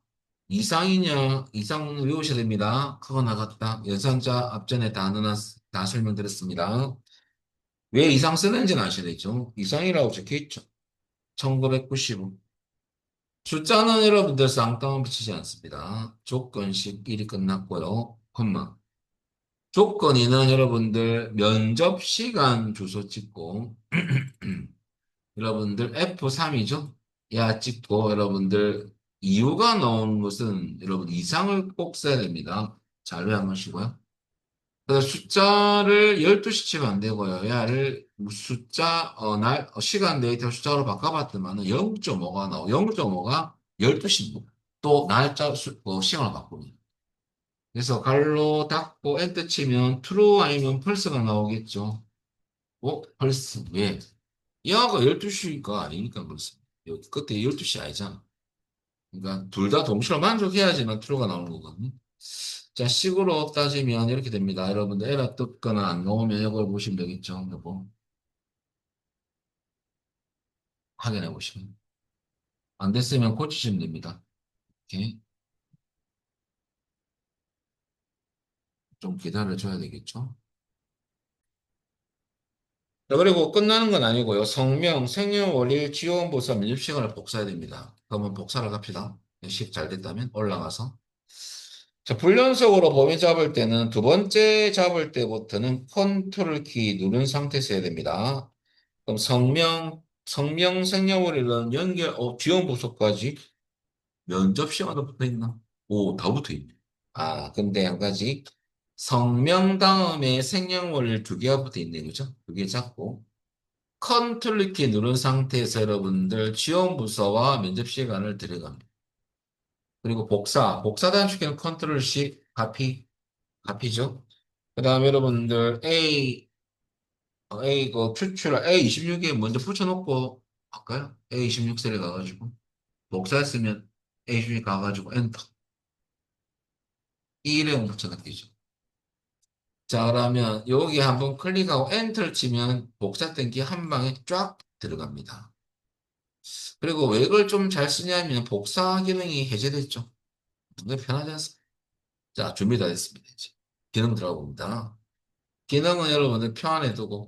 이상이냐, 이상 외우셔야 됩니다. 그거 나갔다. 연산자 앞전에 다 설명드렸습니다. 왜 이상 쓰는지는 아셔야 되죠. 이상이라고 적혀 있죠. 1995. 숫자는 여러분들 쌍따옴 붙이지 않습니다. 조건식 1이 끝났고요. 콤마. 조건이는 여러분들 면접 시간 주소 찍고 여러분들 F3이죠? 야 찍고 여러분들 이유가 나오는 것은 여러분 이상을 꼭 써야 됩니다. 자료 한 번씩고요. 그래서 숫자를 12시 치면 안 되고요. 야를 숫자 시간 데이터 숫자로 바꿔봤더만 0.5가 나오고 0.5가 12시 또 날짜 시간을 바꾸면 그래서 갈로 닫고 엔터 치면 true 아니면 false가 나오겠죠. false 왜? 야가 12시가 아니니까 그렇습니다. 그때 12시 아니잖아. 그러니까 둘 다 동시로 만족해야지만 true가 나오는 거거든요. 자, 식으로 따지면 이렇게 됩니다. 여러분들 에러 떴거나 안 나오면 이걸 보시면 되겠죠. 여보. 확인해 보시면. 안 됐으면 고치시면 됩니다. 이렇게 좀 기다려 줘야 되겠죠. 자, 그리고 끝나는 건 아니고요. 성명, 생년월일, 지원부서 면접시간을 복사해야 됩니다. 그러면 복사를 합시다. 10 잘 됐다면 올라가서. 자, 불연속으로 범위 잡을 때는 두 번째 잡을 때부터는 컨트롤 키 누른 상태에서 해야 됩니다. 그럼 성명, 생년월일은 지원 부서까지 면접 시간도 붙어 있나? 오, 다 붙어 있네. 근데 한 가지. 성명 다음에 생년월일 두 개가 붙어 있네, 그죠? 두 개 잡고. 컨트롤 키 누른 상태에서 여러분들 지원 부서와 면접 시간을 들어갑니다. 그리고 복사 단축키는 컨트롤 C, 카피죠? 그 다음에 여러분들 그 A26에 먼저 붙여놓고 할까요? A26셀에 가가지고. 복사했으면 A26 가가지고 엔터. 이 이름 붙여넣기죠. 자, 그러면 여기 한번 클릭하고 엔터를 치면 복사된 게 한 방에 쫙 들어갑니다. 그리고 왜 이걸 좀 잘 쓰냐면 복사 기능이 해제됐죠. 굉장히 편하지 않습니까? 자, 준비 다 됐습니다. 이제. 기능 들어가 봅니다. 기능은 여러분들 표 안에 두고.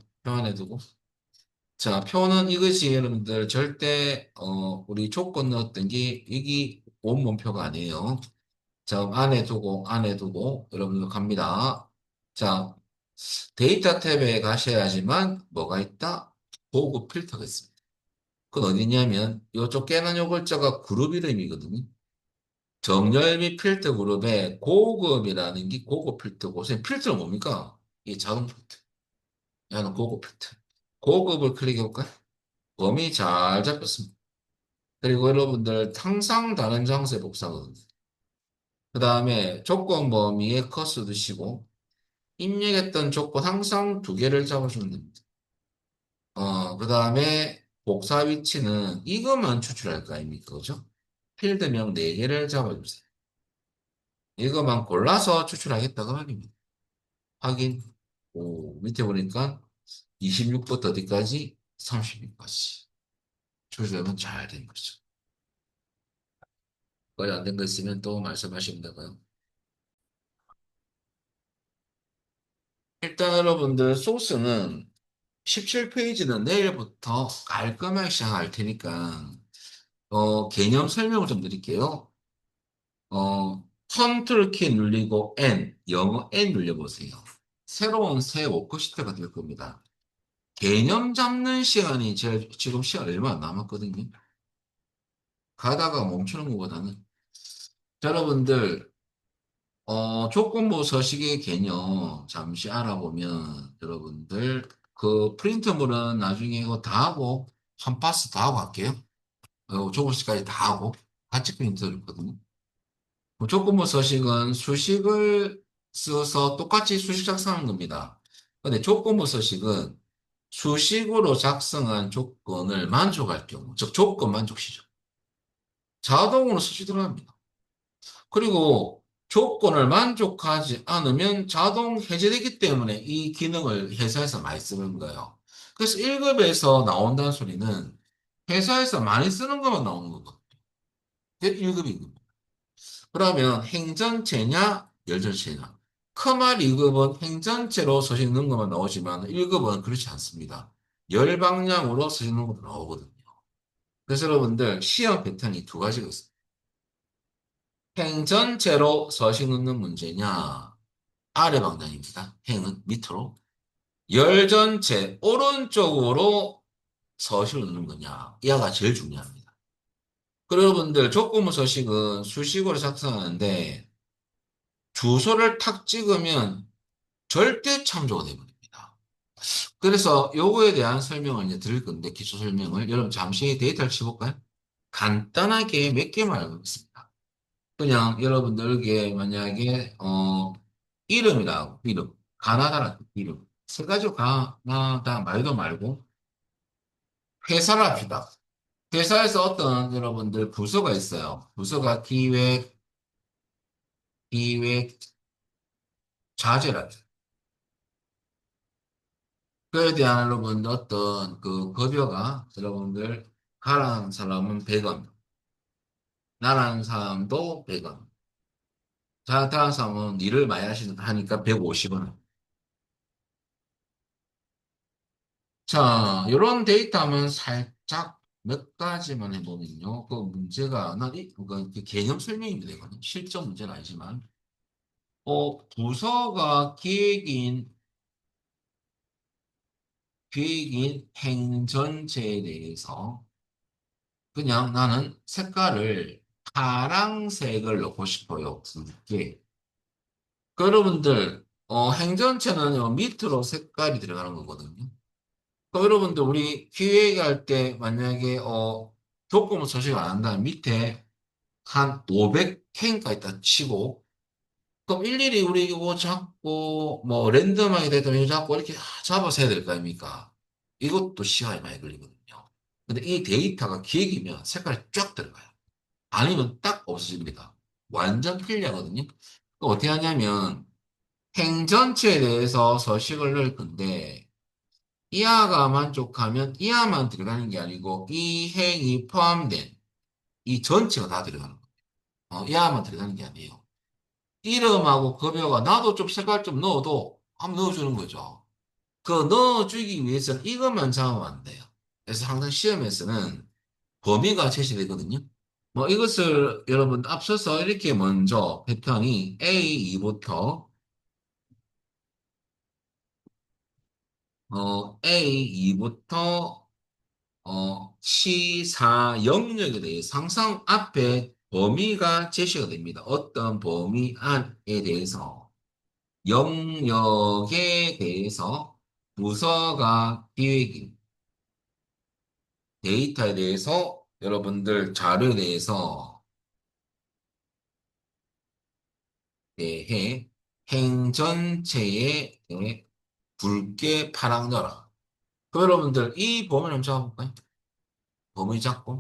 자, 표는 이것이 여러분들 절대, 우리 조건 넣었던 게 이게 원본표가 아니에요. 자, 그럼 안에 두고, 여러분들 갑니다. 자, 데이터 탭에 가셔야지만 뭐가 있다? 보급 필터가 있습니다. 그건 어디냐면, 요쪽 깨는 요 글자가 그룹 이름이거든요. 정렬 및 필터 그룹에 고급이라는 게 고급 필터고, 선생님 필터는 뭡니까? 이 자동 필터. 얘는 고급 필터. 고급을 클릭해볼까요? 범위 잘 잡혔습니다. 그리고 여러분들 항상 다른 장소에 복사하거든요. 그 다음에 조건 범위에 커서 두시고, 입력했던 조건 항상 두 개를 잡아주면 됩니다. 그 다음에 복사 위치는 이것만 추출할 거 아닙니까? 그죠? 필드명 4개를 잡아주세요. 이것만 골라서 추출하겠다고 말입니다. 확인. 오, 밑에 보니까 26부터 어디까지? 36까지. 추출하면 잘 된 거죠. 거의 안 된 거 있으면 또 말씀하시면 되고요. 일단 여러분들 소스는 17페이지는 내일부터 깔끔하게 시작할 테니까 개념 설명을 좀 드릴게요. 컨트롤 키 눌리고 N, 영어 N 눌려보세요. 새로운 새 워크시트가 될 겁니다. 개념 잡는 시간이 지금 시간 얼마 안 남았거든요. 가다가 멈추는 것보다는. 자, 여러분들, 조건부 서식의 개념 잠시 알아보면 여러분들 그 프린트물은 나중에 이거 다 하고 한 파스 다 하고 할게요. 조건식까지 다 하고 같이 프린트를 했거든요. 조건부 서식은 수식을 써서 똑같이 수식 작성하는 겁니다. 근데 조건부 서식은 수식으로 작성한 조건을 만족할 경우, 즉 조건 만족시죠. 자동으로 수식 들어갑니다. 그리고 조건을 만족하지 않으면 자동 해제되기 때문에 이 기능을 회사에서 많이 쓰는 거예요. 그래서 1급에서 나온다는 소리는 회사에서 많이 쓰는 것만 나오는 거거든요. 1급, 2급. 그러면 행전체냐, 열전체냐. 크말 2급은 행전체로 서식 넣는 것만 나오지만 1급은 그렇지 않습니다. 열 방향으로 서식 넣는 것도 나오거든요. 그래서 여러분들 시험 패턴이 두 가지가 있습니다. 행전체로 서식 넣는 문제냐, 아래 방향입니다. 행은 밑으로. 열전체, 오른쪽으로 서식을 넣는 거냐, 이하가 제일 중요합니다. 그리고 여러분들 조건부 서식은 수식으로 작성하는데 주소를 탁 찍으면 절대 참조가 되버립니다. 그래서 요거에 대한 설명을 이제 드릴 건데, 기초 설명을. 여러분 잠시 데이터를 쳐볼까요? 간단하게 몇 개만 알고 있습니다. 그냥 여러분들 여기에 만약에, 이름이라고, 이름. 가나다라 이름. 세 가지로 가나다 말도 말고, 회사를 합시다. 회사에서 어떤 여러분들 부서가 있어요. 부서가 기획, 자재라. 그에 대한 여러분들 어떤 그 급여가 여러분들 가라는 사람은 100원, 나라는 사람도 100원, 다른 사람은 일을 많이 하니까 150원. 자, 이런 데이터 하면 살짝 몇 가지만 해보면요. 그 문제가, 그 개념 설명입니다. 이거는 실전 문제는 아니지만, 부서가 기획인 행전체에 대해서 그냥 나는 색깔을 파랑색을 넣고 싶어요. 붉게. 그 여러분들, 행전체는 밑으로 색깔이 들어가는 거거든요. 그 여러분들, 우리 기획할 때 만약에, 조건부 서식을 안 한다면 밑에 한 500캔가 있다 치고, 그럼 일일이 우리 이거 잡고, 뭐, 랜덤하게 되면 이거 잡고 이렇게 잡아서 해야 될 거 아닙니까? 이것도 시간이 많이 걸리거든요. 근데 이 데이터가 기획이면 색깔이 쫙 들어가요. 아니면 딱 없어집니다. 완전 필리하거든요. 어떻게 하냐면 행전체에 대해서 서식을 넣을 건데 이하가 만족하면 이하만 들어가는 게 아니고 이 행이 포함된 이 전체가 다 들어가는 거예요. 이하만 들어가는 게 아니에요. 이름하고 급여가 나도 좀 색깔 좀 넣어도 한번 넣어주는 거죠. 그 넣어주기 위해서는 이것만 잡으면 안 돼요. 그래서 항상 시험에서는 범위가 제시되거든요. 뭐 이것을 여러분 앞서서 이렇게 먼저 패턴이 A2부터 C4 영역에 대해서 항상 앞에 범위가 제시가 됩니다. 어떤 범위 안에 대해서 영역에 대해서 부서가 기획인 데이터에 대해서 여러분들 자료에 대해서 대해 행전체에 대해 붉게 파랑너라. 그 여러분들 이 범위를 한번 잡아볼까요? 범위 잡고.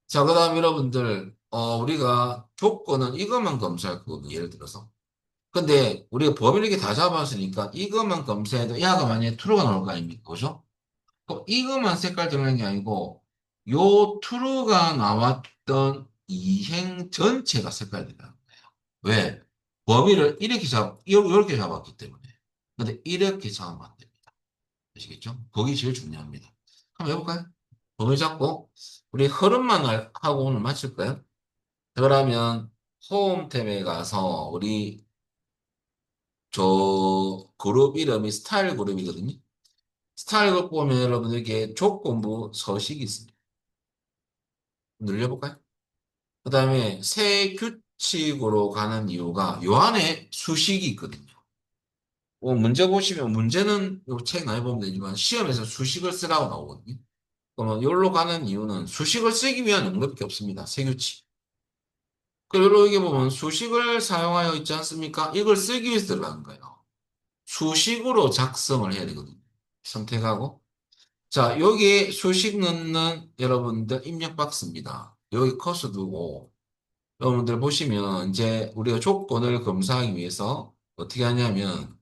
자, 그 다음 여러분들 우리가 조건은 이것만 검사할 거거든요. 예를 들어서. 근데 우리가 범위를 이렇게 다 잡았으니까 이것만 검사해도 야가 만약에 true가 나올 거 아닙니까? 그죠? 그럼 이것만 색깔 들어가는 게 아니고 요 true가 나왔던 이행 전체가 색깔이 들어가는 거예요. 왜? 범위를 이렇게 잡았기 때문에. 근데 이렇게 잡으면 안 됩니다. 아시겠죠? 거기 제일 중요합니다. 한번 해볼까요? 범위 잡고 우리 흐름만 하고 오늘 마칠까요? 그러면 홈 탭에 가서 우리 저 그룹 이름이 스타일 그룹이거든요. 스타일 그룹 보면 여러분에게 조건부 서식이 있습니다. 늘려볼까요? 그 다음에 새 규칙으로 가는 이유가 요 안에 수식이 있거든요. 문제 보시면 문제는 요 책 많이 보면 되지만 시험에서 수식을 쓰라고 나오거든요. 그러면 여기로 가는 이유는 수식을 쓰기 위한 용도밖에 없습니다. 새 규칙. 그리고 여기 보면 수식을 사용하여 있지 않습니까? 이걸 쓰기 위해서 들어가는 거예요. 수식으로 작성을 해야 되거든요. 선택하고. 자, 여기 수식 넣는 여러분들 입력 박스입니다. 여기 커서 두고 여러분들 보시면 이제 우리가 조건을 검사하기 위해서 어떻게 하냐면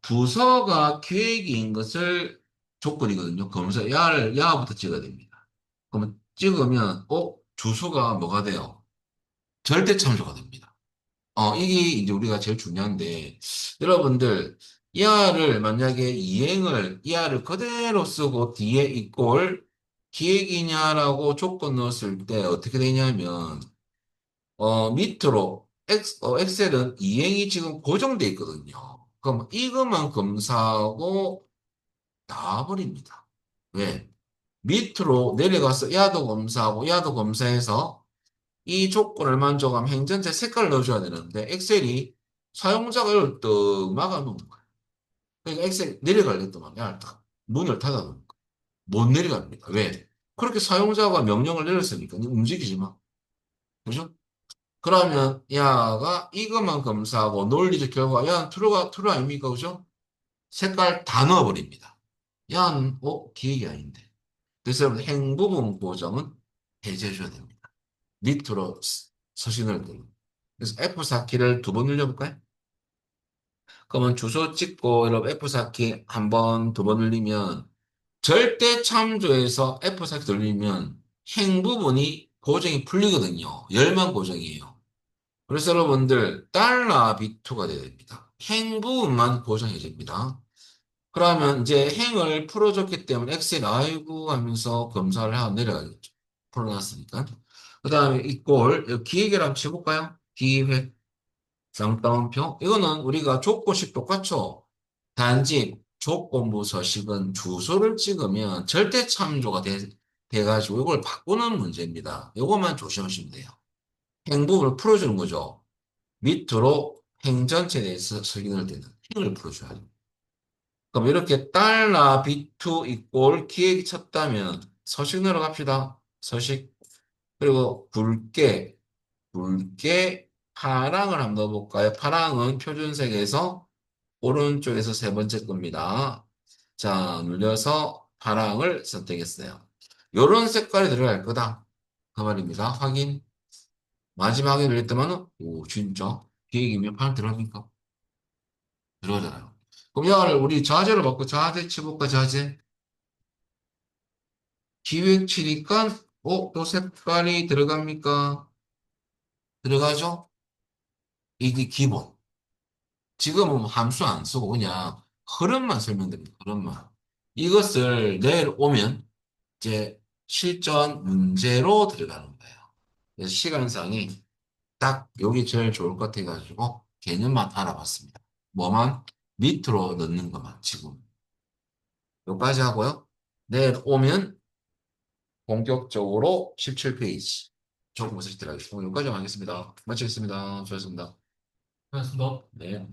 부서가 기획인 것을 조건이거든요. 검사 야부터 찍어야 됩니다. 그러면 찍으면 주소가 뭐가 돼요? 절대 참조가 됩니다. 이게 이제 우리가 제일 중요한데 여러분들 야를 만약에 야를 그대로 쓰고 뒤에 이꼴 기획이냐라고 조건 넣었을 때 어떻게 되냐면 밑으로 엑셀은 이행이 지금 고정돼 있거든요. 그럼 이것만 검사하고 나와버립니다. 왜? 밑으로 내려가서 야도 검사하고 야도 검사해서 이 조건을 만족하면 행전체 색깔을 넣어줘야 되는데 엑셀이 사용자가 이걸 떡 막아놓은 거예요. 그러니까 엑셀 내려가려 했더만 야, 딱 문을 닫아놓은 거예요. 못 내려갑니다. 왜? 그렇게 사용자가 명령을 내렸으니까 움직이지 마. 그죠? 그러면 야가 이것만 검사하고 논리적 결과 야는 트루 아닙니까? 그죠? 색깔 다 넣어버립니다. 야는 기획이 아닌데. 그래서 여러분 행부분 보정은 해제해줘야 됩니다. 밑으로 서신을 들고. 그래서 F4키를 두 번 눌려볼까요? 그러면 주소 찍고 여러분 F4키 한 번, 두 번 눌리면 절대 참조해서 F4키 돌리면 행부분이 고정이 풀리거든요. 열만 고정이에요. 그래서 여러분들 달러 B2가 돼야 됩니다. 행 부분만 고정해집니다. 그러면 이제 행을 풀어줬기 때문에 엑셀 아이고 하면서 검사를 하고 내려가겠죠. 풀어놨으니까. 그 다음에 이 꼴, 기획이랑 한번 쳐볼까요? 기획, 쌍따옴표. 이거는 우리가 족보식 똑같죠? 단지 조건부 서식은 주소를 찍으면 절대 참조가 돼가지고 이걸 바꾸는 문제입니다. 이것만 조심하시면 돼요. 행 부분을 풀어주는 거죠. 밑으로 행 전체에 대해서 확인을 되는 행을 풀어줘야 돼요. 그럼 이렇게 달러 B2 이꼴 기획이 쳤다면 서식 내려갑시다. 서식. 그리고 붉게 파랑을 한번 넣어볼까요? 파랑은 표준색에서 오른쪽에서 세 번째 겁니다. 자, 눌려서 파랑을 선택했어요. 요런 색깔이 들어갈 거다. 그 말입니다. 확인. 마지막에 눌렸더만은, 오, 진짜. 기획이면 파랑 들어갑니까? 들어가잖아요. 그럼 이걸 우리 자재로 바꿔 자재 치볼까 자재? 기획 치니까 또 색깔이 들어갑니까? 들어가죠? 이게 기본. 지금은 뭐 함수 안 쓰고 그냥 흐름만 설명드립니다. 흐름만. 이것을 내려오면 이제 실전 문제로 들어가는 거예요. 그래서 시간상이 딱 여기 제일 좋을 것 같아가지고 개념만 알아봤습니다. 뭐만? 밑으로 넣는 것만 지금. 여기까지 하고요. 내려오면 본격적으로 17페이지 조금 무엇을 들어가겠습니다. 여기까지 하겠습니다. 마치겠습니다. 수고하셨습니다. 고맙습니다. 네.